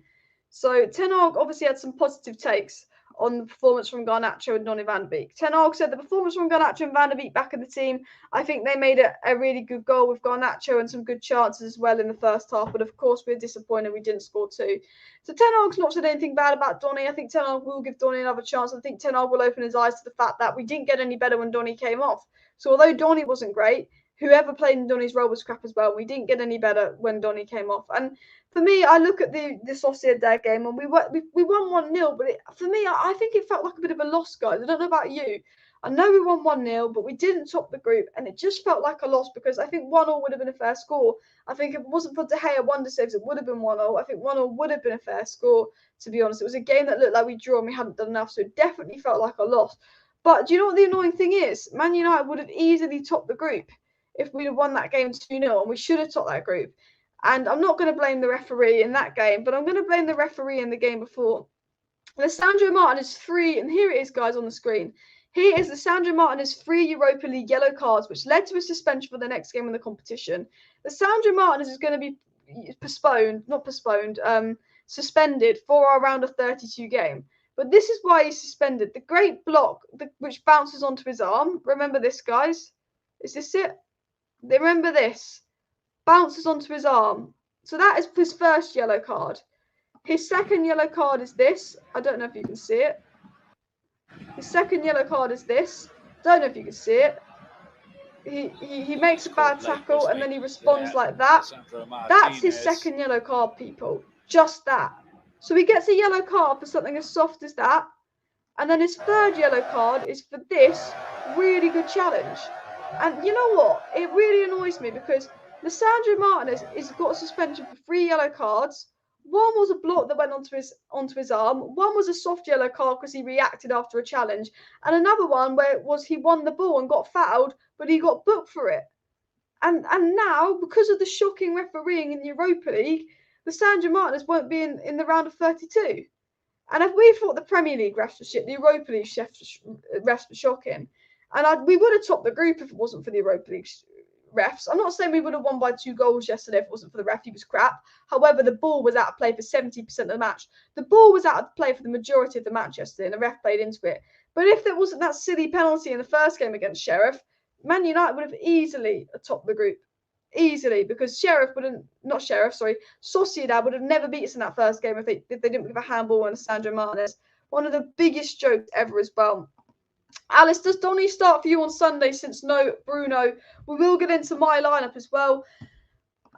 So Ten Hag obviously had some positive takes on the performance from Garnacho and Donny van de Beek. Ten Hag said the performance from Garnacho and van de Beek back in the team, I think they made a really good goal with Garnacho and some good chances as well in the first half. But of course, we're disappointed we didn't score 2. So Ten Hag's not said anything bad about Donny. I think Ten Hag will give Donny another chance. I think Ten Hag will open his eyes to the fact that we didn't get any better when Donny came off. So although Donny wasn't great, whoever played in Donny's role was crap as well. We didn't get any better when Donny came off. And for me, I look at the Sociedad game and we won 1-0, but for me, I think it felt like a bit of a loss, guys. I don't know about you. I know we won 1-0, but we didn't top the group, and it just felt like a loss because I think 1-0 would have been a fair score. I think if it wasn't for De Gea wonder saves, it would have been 1-0. I think 1-0 would have been a fair score, to be honest. It was a game that looked like we drew and we hadn't done enough, so it definitely felt like a loss. But do you know what the annoying thing is? Man United would have easily topped the group if we'd have won that game 2-0, and we should have topped that group. And I'm not going to blame the referee in that game, but I'm going to blame the referee in the game before. Lisandro Martinez 3, and here it is, guys, on the screen. Here is Lisandro Martinez 3 Europa League yellow cards, which led to a suspension for the next game in the competition. Lisandro Martinez is going to be suspended for our round of 32 game. But this is why he's suspended. The great block, which bounces onto his arm. Remember this, guys? Is this it? Remember this. Bounces onto his arm. So that is his first yellow card. His second yellow card is this. I don't know if you can see it. His second yellow card is this. Don't know if you can see it. He makes a bad tackle and then he responds like that. That's his second yellow card, people. Just that. So he gets a yellow card for something as soft as that. And then his third yellow card is for this really good challenge. And you know what? It really annoys me because Lisandro Martinez has got a suspension for 3 yellow cards. One was a block that went onto his arm. One was a soft yellow card because he reacted after a challenge. And another one where it was he won the ball and got fouled, but he got booked for it. And now, because of the shocking refereeing in the Europa League, Lisandro Martinez won't be in the round of 32. And if we thought the Premier League refs were shit, the Europa League refs were shocking. And we would have topped the group if it wasn't for the Europa League refs. I'm not saying we would have won by 2 goals yesterday if it wasn't for the ref. He was crap. However, the ball was out of play for 70% of the match. The ball was out of play for the majority of the match yesterday, and the ref played into it. But if there wasn't that silly penalty in the first game against Sheriff, Man United would have easily topped the group. Easily, because Sociedad would have never beat us in that first game if they didn't give a handball on Lisandro Martinez. One of the biggest jokes ever as well. Alice, does Donny start for you on Sunday since no Bruno? We will get into my lineup as well.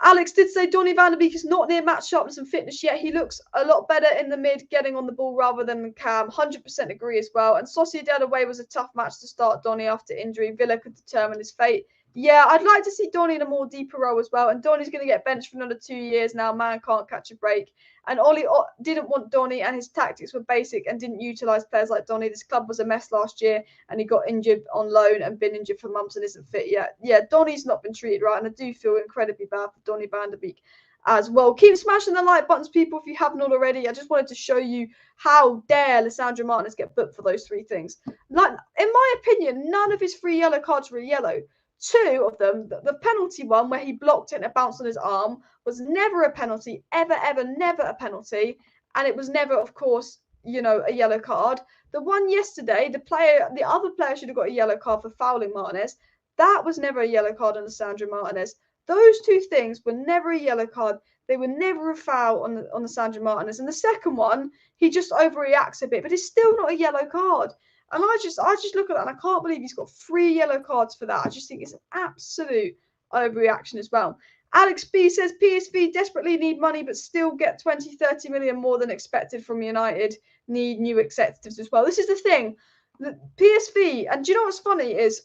Alex did say Donny van de Beek is not near match sharpness and fitness yet. He looks a lot better in the mid, getting on the ball rather than Cam. 100% agree as well. And Sociedad away was a tough match to start Donny after injury. Villa could determine his fate. Yeah, I'd like to see Donny in a more deeper role as well. And Donny's going to get benched for another 2 years now. Man can't catch a break. And Ollie didn't want Donny, and his tactics were basic and didn't utilise players like Donny. This club was a mess last year, and he got injured on loan and been injured for months and isn't fit yet. Yeah, Donny's not been treated right, and I do feel incredibly bad for Donny van de Beek as well. Keep smashing the like buttons, people, if you haven't already. I just wanted to show you how dare Lisandro Martinez get booked for those 3 things. Like, in my opinion, none of his 3 yellow cards were yellow. 2 of them, the penalty one where he blocked it and it bounced on his arm, was never a penalty, ever, never a penalty. And it was never, of course, a yellow card. The one yesterday, the other player should have got a yellow card for fouling Martinez. That was never a yellow card on Lisandro Martinez. Those 2 things were never a yellow card. They were never a foul on Lisandro Martinez. And the second one, he just overreacts a bit, but it's still not a yellow card. And I just look at that and I can't believe he's got 3 yellow cards for that. I just think it's an absolute overreaction as well. Alex B says PSV desperately need money but still get 20-30 million more than expected from United. Need new executives as well. This is the thing. The PSV, and do you know what's funny is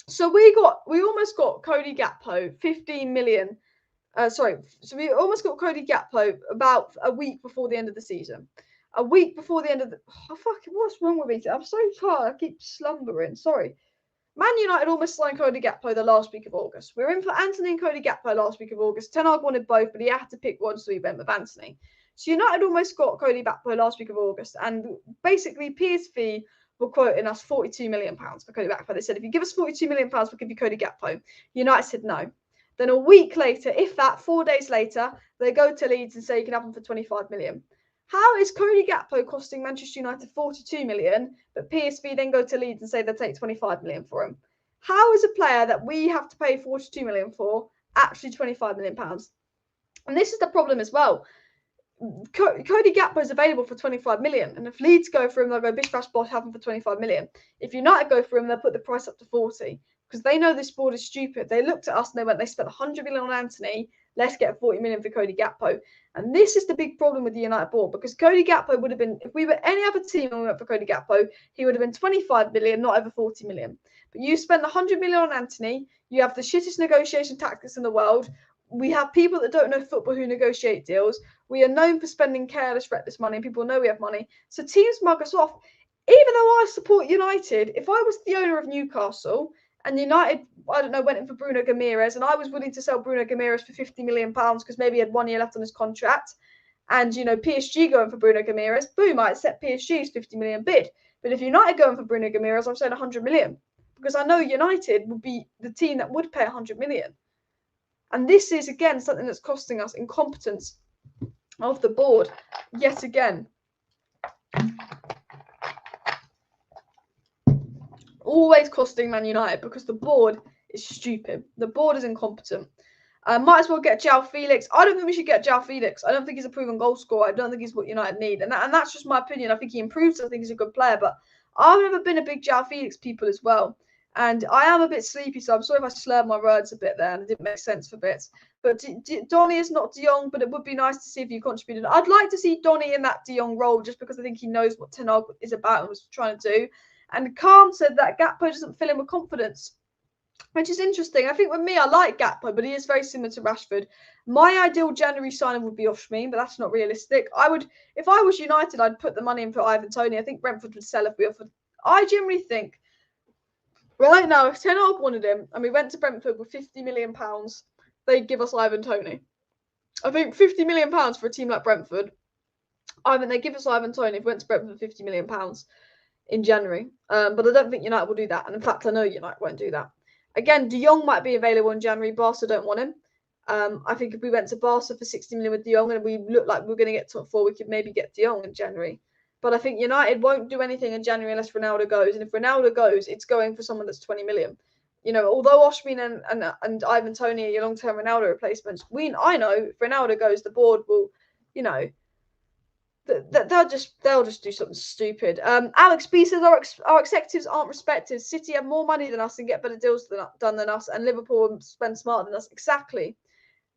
So we almost got Cody Gakpo, 15 million. So we almost got Cody Gakpo about a week before the end of the season. A week before the end of the... Oh, fuck, what's wrong with me? I'm so tired. I keep slumbering. Sorry. Man United almost signed Cody Gakpo the last week of August. We were in for Anthony and Cody Gakpo last week of August. Ten Hag wanted both, but he had to pick one, so he went with Anthony. So United almost got Cody Gakpo last week of August, and basically PSV were quoting us £42 million for Cody Gakpo. They said, if you give us £42 million, we'll give you Cody Gakpo. United said no. Then a week later, if that, 4 days later, they go to Leeds and say you can have him for 25 million. How is Cody Gakpo costing Manchester United 42 million, but PSV then go to Leeds and say they'll take 25 million for him? How is a player that we have to pay 42 million for actually 25 million pounds? And this is the problem as well. Cody Gakpo is available for 25 million, and if Leeds go for him, they'll go bish bash bosh, have him for 25 million. If United go for him, they'll put the price up to 40 because they know this board is stupid. They looked at us and they went, they spent 100 million on Anthony. Let's get 40 million for Cody Gakpo. And this is the big problem with the United board, because Cody Gakpo would have been, if we were any other team and we went for Cody Gakpo, he would have been 25 million, not over 40 million. But you spend 100 million on Anthony, you have the shittest negotiation tactics in the world. We have people that don't know football who negotiate deals. We are known for spending careless, reckless money, and people know we have money. So teams mug us off. Even though I support United, if I was the owner of Newcastle and United, I don't know, went in for Bruno Guimaraes, and I was willing to sell Bruno Guimaraes for £50 million because maybe he had 1 year left on his contract, and, you know, PSG going for Bruno Guimaraes, boom, I accept PSG's 50 million bid. But if United going for Bruno Guimaraes, I'm saying 100 million because I know United would be the team that would pay 100 million. And this is, again, something that's costing us incompetence of the board yet again. Always costing Man United because the board is stupid. The board is incompetent. Might as well get João Felix. I don't think we should get João Felix. I don't think he's a proven goal scorer. I don't think he's what United need. And that's just my opinion. I think he improves. I think he's a good player. But I've never been a big João Felix people as well. And I am a bit sleepy, so I'm sorry if I slurred my words a bit there and it didn't make sense for bits. But Donny is not De Jong, but it would be nice to see if you contributed. I'd like to see Donny in that De Jong role just because I think he knows what Ten Hag is about and was trying to do. And Khan said that Gakpo doesn't fill in with confidence, which is interesting. I think with me, I like Gakpo, but he is very similar to Rashford. My ideal January signing would be Osimhen, but that's not realistic. If I was United, I'd put the money in for Ivan Toney. I think Brentford would sell if we offered. I generally think right now, if Ten Hag wanted him and we went to Brentford with £50 million, they'd give us Ivan Toney. I think £50 million for a team like Brentford. I think they'd give us Ivan Toney if we went to Brentford for £50 million in January. But I don't think United will do that. And in fact, I know United won't do that. Again, De Jong might be available in January. Barca don't want him. I think if we went to Barca for 60 million with De Jong and we look like we're going to get top four, we could maybe get De Jong in January. But I think United won't do anything in January unless Ronaldo goes. And if Ronaldo goes, it's going for someone that's 20 million. You know, although Osimhen and Ivan Toney are your long-term Ronaldo replacements, I know if Ronaldo goes, the board will, you know, they'll just do something stupid. Alex B says our executives aren't respected. City have more money than us and get better deals done than us, and Liverpool spend smarter than us. Exactly.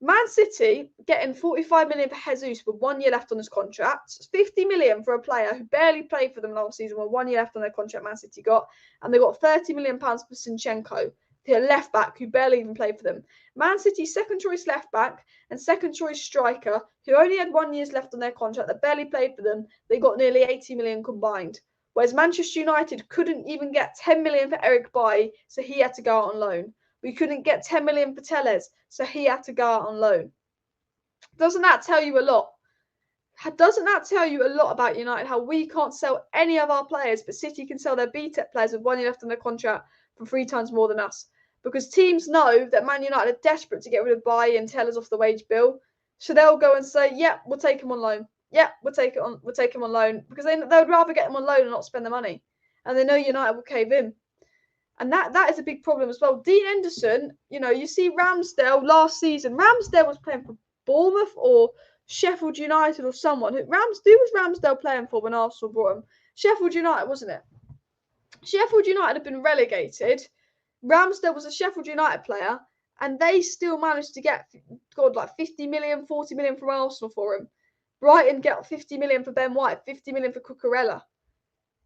Man City getting 45 million for Jesus with 1 year left on his contract. 50 million for a player who barely played for them last season with 1 year left on their contract. Man City got, and they got 30 million pounds for Zinchenko, the left back who barely even played for them. Man City's second choice left back and second choice striker who only had 1 year left on their contract that barely played for them. They got nearly 80 million combined. Whereas Manchester United couldn't even get 10 million for Eric Bailly, so he had to go out on loan. We couldn't get 10 million for Telles, so he had to go out on loan. Doesn't that tell you a lot? Doesn't that tell you a lot about United, how we can't sell any of our players, but City can sell their BTEC players with 1 year left on their contract for 3 times more than us? Because teams know that Man United are desperate to get rid of Bailly and Telles off the wage bill, so they'll go and say, "Yeah, we'll take him on loan. Yeah, we'll take him on loan," because they would rather get him on loan and not spend the money, and they know United will cave in. And that is a big problem as well. Dean Henderson, you know, you see Ramsdale last season. Ramsdale was playing for Bournemouth or Sheffield United or someone. Who was Ramsdale playing for when Arsenal brought him? Sheffield United, wasn't it? Sheffield United had been relegated. Ramsdale was a Sheffield United player, and they still managed to get, like 50 million, 40 million from Arsenal for him. Brighton get 50 million for Ben White, 50 million for Cucurella.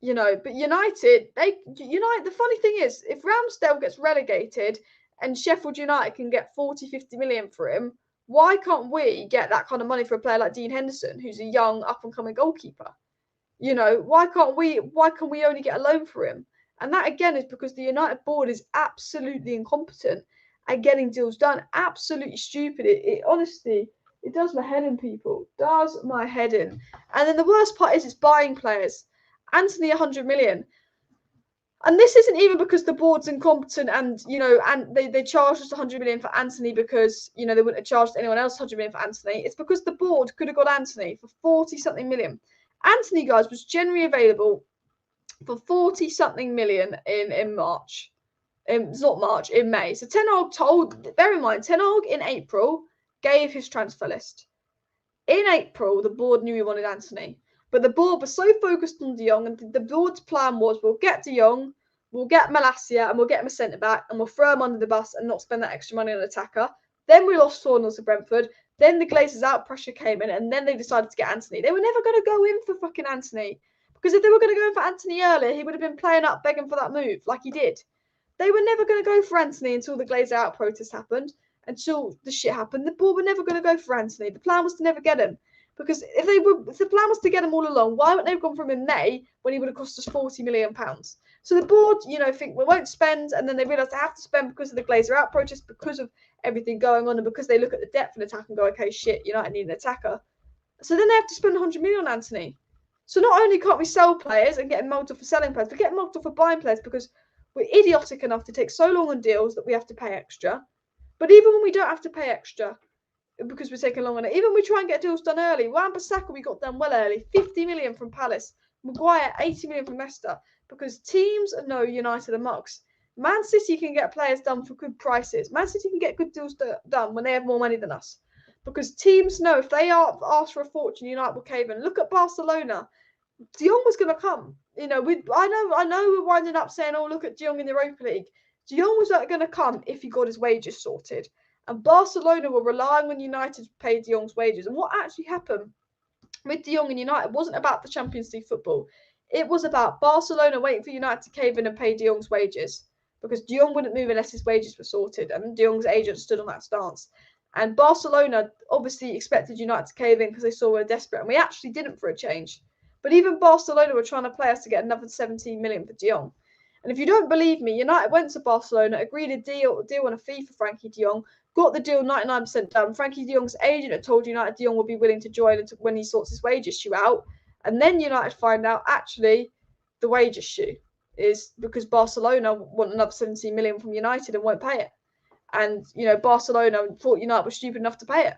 you know. But United, the funny thing is, if Ramsdale gets relegated and Sheffield United can get 40-50 million for him, why can't we get that kind of money for a player like Dean Henderson, who's a young up-and-coming goalkeeper? You know, why can we only get a loan for him? And that again is because the United board is absolutely incompetent at getting deals done. Absolutely stupid. It honestly, it does my head in, people. Does my head in. And then the worst part is it's buying players. Anthony 100 million. And this isn't even because the board's incompetent and, you know, and they charged us 100 million for Anthony because, you know, they wouldn't have charged anyone else 100 million for Anthony. It's because the board could have got Anthony for 40-something million. Anthony, guys, was generally available for 40-something million in March. It's not March, in May. So Ten Hag bear in mind, Ten Hag in April gave his transfer list. In April, the board knew we wanted Anthony. But the board was so focused on De Jong, and the board's plan was, we'll get De Jong, we'll get Malacia, and we'll get him a centre-back, and we'll throw him under the bus and not spend that extra money on an attacker. Then we lost Sorensen to Brentford. Then the Glazers out pressure came in, and then they decided to get Anthony. They were never going to go in for fucking Anthony. Because if they were going to go in for Anthony earlier, he would have been playing up, begging for that move, like he did. They were never going to go for Anthony until the Glazer out protest happened, until the shit happened. The board were never going to go for Anthony. The plan was to never get him. Because if the plan was to get him all along, why wouldn't they have gone for him in May when he would have cost us £40 million? So the board, you know, think we won't spend, and then they realise they have to spend because of the Glazer out protest, because of everything going on, and because they look at the depth of the attack and go, okay, shit, United need an attacker. So then they have to spend 100 million on Anthony. So not only can't we sell players and get mugged off for selling players, but get mugged off for buying players because we're idiotic enough to take so long on deals that we have to pay extra. But even when we don't have to pay extra, because we're taking long on it, even when we try and get deals done early, Wan-Bissaka we got done well early, 50 million from Palace, Maguire 80 million from Leicester, because teams know United are mucks. Man City can get players done for good prices. Man City can get good deals done when they have more money than us, because teams know if they ask for a fortune, United will cave in. Look at Barcelona. De Jong was going to come. You know, I know we're winding up saying, oh, look at De Jong in the Europa League. De Jong was not going to come if he got his wages sorted. And Barcelona were relying on United to pay De Jong's wages. And what actually happened with De Jong and United wasn't about the Champions League football. It was about Barcelona waiting for United to cave in and pay De Jong's wages, because De Jong wouldn't move unless his wages were sorted. And De Jong's agent stood on that stance. And Barcelona obviously expected United to cave in because they saw we were desperate. And we actually didn't, for a change. But even Barcelona were trying to play us to get another 17 million for De Jong. And if you don't believe me, United went to Barcelona, agreed a deal on a fee for Frankie De Jong, got the deal 99% done. Frankie De Jong's agent had told United De Jong would be willing to join when he sorts his wages issue out. And then United find out, actually, the wage issue is because Barcelona want another 17 million from United and won't pay it. And, you know, Barcelona thought United was stupid enough to pay it.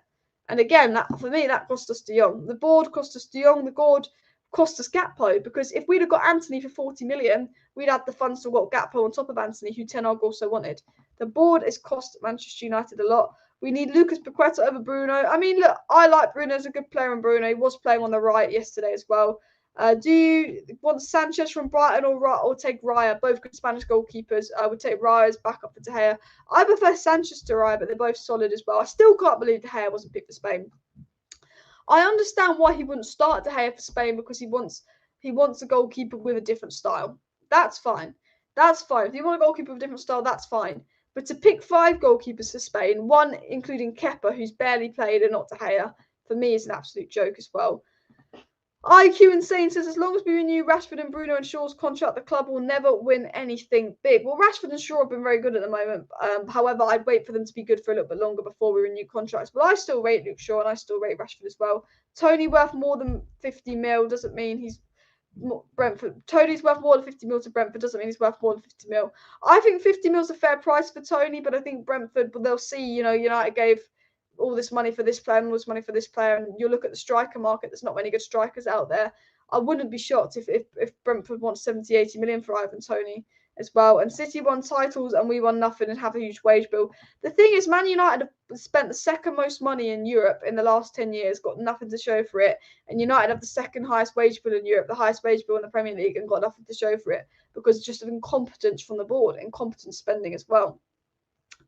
And again, that for me, that cost us De Jong. The board cost us De Jong. The board cost us Gakpo, because if we'd have got Anthony for 40 million, we'd have the funds to got Gakpo on top of Anthony, who Ten Hag also wanted. The board has cost Manchester United a lot. We need Lucas Paqueta over Bruno. I mean, look, I like Bruno as a good player, and Bruno, he was playing on the right yesterday as well. Do you want Sanchez from Brighton or take Raya? Both good Spanish goalkeepers. I would take Raya as backup for De Gea. I prefer Sanchez to Raya, but they're both solid as well. I still can't believe De Gea wasn't picked for Spain. I understand why he wouldn't start De Gea for Spain, because he wants a goalkeeper with a different style. That's fine. That's fine. If you want a goalkeeper with a different style, that's fine. But to pick 5 goalkeepers for Spain, one including Kepa, who's barely played, and not De Gea, for me is an absolute joke as well. IQ Insane says, as long as we renew Rashford and Bruno and Shaw's contract, the club will never win anything big. Well, Rashford and Shaw have been very good at the moment. However, I'd wait for them to be good for a little bit longer before we renew contracts. But I still rate Luke Shaw, and I still rate Rashford as well. Toney worth more than 50 mil doesn't mean he's Brentford. Toney's worth more than 50 mil to Brentford doesn't mean he's worth more than 50 mil. I think 50 mil is a fair price for Toney, but I think Brentford, they'll see, you know, United gave all this money for this player and all this money for this player, and you look at the striker market, there's not many good strikers out there. I wouldn't be shocked if Brentford wants 70-80 million for Ivan Toney as well. And City won titles and we won nothing and have a huge wage bill. The thing is, Man United have spent the second most money in Europe in the last 10 years, got nothing to show for it. And United have the second highest wage bill in Europe, the highest wage bill in the Premier League, and got nothing to show for it because just of incompetence from the board, incompetent spending as well.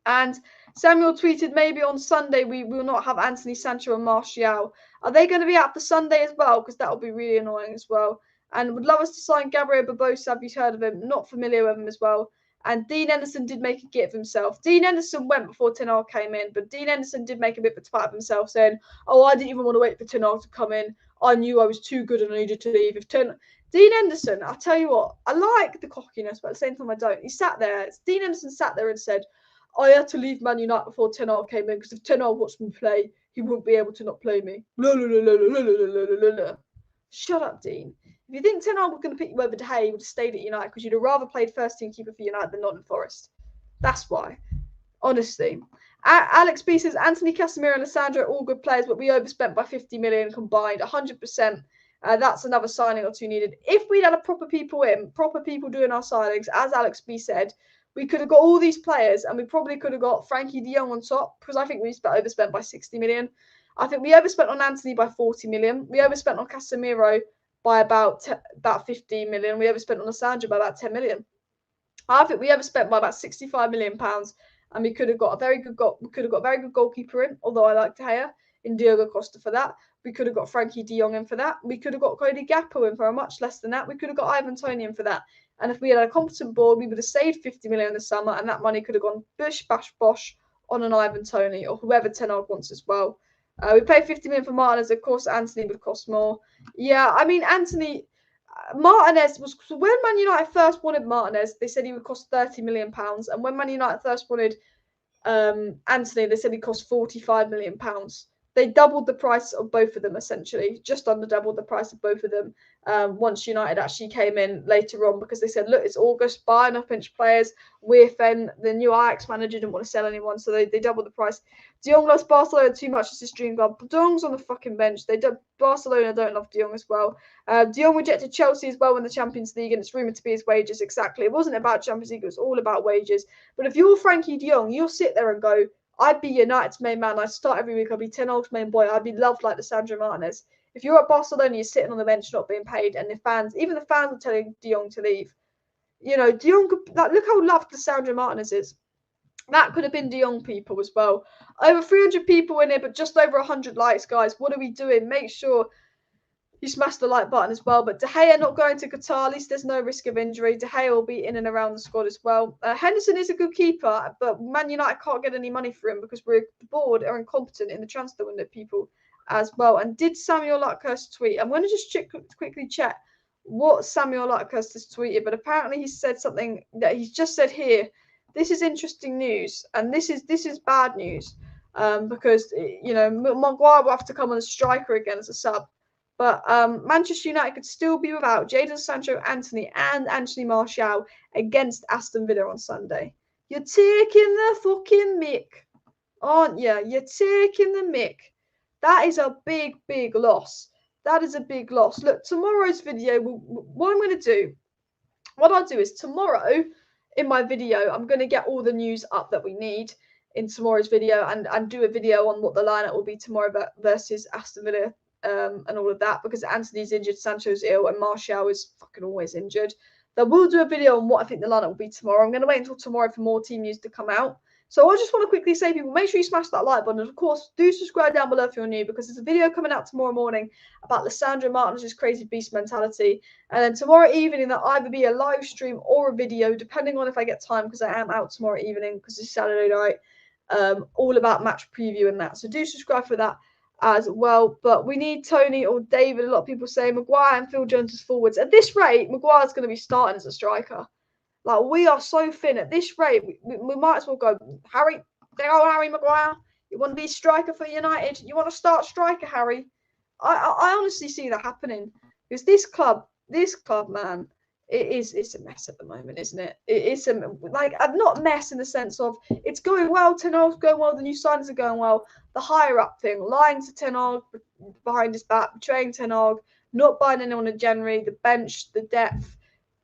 And Samuel tweeted, maybe on Sunday we will not have Anthony, Sancho and Martial. Are they going to be out for Sunday as well? Because that will be really annoying as well. and would love us to sign Gabriel Barbosa. Have you heard of him? Not familiar with him as well. And Dean Henderson did make a git of himself. Dean Henderson went before Ten Hag came in, but Dean Henderson did make a bit of a twat of himself, saying, "Oh, I didn't even want to wait for Ten Hag to come in. I knew I was too good and I needed to leave." Dean Henderson, I tell you what, I like the cockiness, but at the same time I don't. He sat there. Dean Henderson sat there and said, "I had to leave Man United before Ten Hag came in because if Ten Hag watched me play, he wouldn't be able to not play me." Shut up, Dean. If you think Ten Hag was going to pick you over De Gea, you would have stayed at United because you'd have rather played first team keeper for United than Nottingham Forest. That's why. Honestly. Alex B says, Anthony, Casemiro and Lisandro are all good players, but we overspent by 50 million combined. 100%. That's another signing or two needed. If we'd had a proper people doing our signings, as Alex B said, we could have got all these players and we probably could have got Frankie de Jong on top because I think we overspent by 60 million. I think we overspent on Anthony by 40 million. We overspent on Casemiro by about 15 million. We overspent on Sancho by about 10 million. I think we overspent by about 65 million pounds, and we could have got a very good goalkeeper in. Although I like De Gea in Diogo Costa for that. We could have got Frankie de Jong in for that. We could have got Cody Gakpo in for a much less than that. We could have got Ivan Toney in for that. And if we had a competent board, we would have saved 50 million in the summer, and that money could have gone bish bash bosh on an Ivan Toney or whoever Ten Hag wants as well. We paid 50 million for Martinez. Of course, Anthony would cost more. Yeah, I mean, Martinez was, when Man United first wanted Martinez, they said he would cost 30 million pounds, and when Man United first wanted Anthony, they said he cost 45 million pounds. They doubled the price of both of them, essentially, just under doubled the price of both of them once United actually came in later on, because they said, look, it's August, buy enough bench players. The new Ajax manager, didn't want to sell anyone, so they doubled the price. De Jong loves Barcelona too much as his dream club. De Jong's on the fucking bench. Barcelona don't love De Jong as well. De Jong rejected Chelsea as well in the Champions League, and it's rumoured to be his wages. Exactly. It wasn't about Champions League, it was all about wages. But if you're Frankie de Jong, you'll sit there and go, I'd be United's main man. I'd start every week. I'd be Ten Hag's main boy. I'd be loved like Lisandro Martinez. If you're at Barcelona, you're sitting on the bench not being paid, and even the fans are telling De Jong to leave. You know, De Jong, look how loved Lisandro Martinez is. That could have been De Jong people as well. Over 300 people in here, but just over 100 likes, guys. What are we doing? Make sure you smash the like button as well. But De Gea not going to Qatar. At least there's no risk of injury. De Gea will be in and around the squad as well. Henderson is a good keeper, but Man United can't get any money for him because the board are incompetent in the transfer window, people, as well. And did Samuel Luckhurst tweet? I'm going to just quickly check what Samuel Luckhurst has tweeted, but apparently he said something that he's just said here. This is interesting news, and this is bad news because, you know, Maguire will have to come on as striker again as a sub. But Manchester United could still be without Jadon Sancho, Anthony, and Anthony Martial against Aston Villa on Sunday. You're taking the fucking mick, aren't you? You're taking the mick. That is a big, big loss. That is a big loss. Look, tomorrow's video, what I'll do is tomorrow in my video, I'm going to get all the news up that we need in tomorrow's video and do a video on what the lineup will be tomorrow versus Aston Villa and all of that, because Anthony's injured, Sancho's ill, and Martial is fucking always injured. Then we'll do a video on what I think the lineup will be tomorrow. I'm going to wait until tomorrow for more team news to come out. So I just want to quickly say, people, make sure you smash that like button. And of course, do subscribe down below if you're new, because there's a video coming out tomorrow morning about Lisandro Martinez's crazy beast mentality. And then tomorrow evening, there'll either be a live stream or a video, depending on if I get time, because I am out tomorrow evening because it's Saturday night, all about match preview and that. So do subscribe for that as well. But we need Toney or David. A lot of people say Maguire and Phil Jones as forwards. At this rate, Maguire's going to be starting as a striker. Like, we are so thin. At this rate, we might as well go, Harry Maguire. You want to be striker for United? You want to start striker, Harry? I honestly see that happening. Because this club, man, it's a mess at the moment, isn't it? It's not a mess in the sense of it's going well, Ten Hag's going well, the new signings are going well. The higher up thing, lying to Ten Hag behind his back, betraying Ten Hag, not buying anyone in January, the bench, the depth.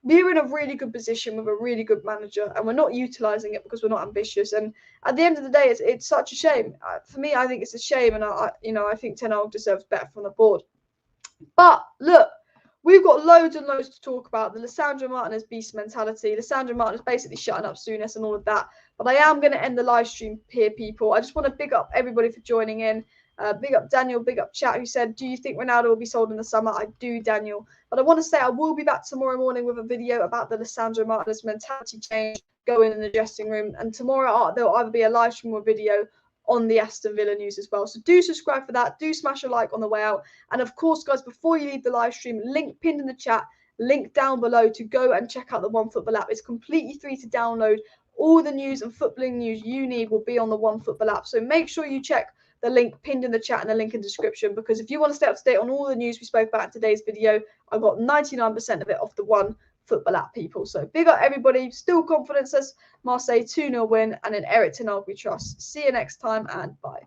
We're in a really good position with a really good manager, and we're not utilising it because we're not ambitious. And at the end of the day, it's such a shame. For me, I think it's a shame, and I think Ten Hag deserves better from the board. But look, we've got loads and loads to talk about. The Lisandro Martinez beast mentality. Lisandro Martinez basically shutting up Souness and all of that. But I am going to end the live stream here, people. I just want to big up everybody for joining in. Big up Daniel, big up chat, who said, do you think Ronaldo will be sold in the summer? I do, Daniel. But I want to say I will be back tomorrow morning with a video about the Lisandro Martinez mentality change going in the dressing room. And tomorrow there'll either be a live stream or video on the Aston Villa news as well. So do subscribe for that. Do smash a like on the way out. And of course, guys, before you leave the live stream, link pinned in the chat, link down below to go and check out the OneFootball app. It's completely free to download. All the news and footballing news you need will be on the OneFootball app. So make sure you check the link pinned in the chat and the link in the description, because if you want to stay up to date on all the news we spoke about in today's video, I got 99% of it off the OneFootball app, people. So big up everybody. Still confident, says Marseille, 2-0 win, and in Erik Ten Hag we trust. See you next time, and bye.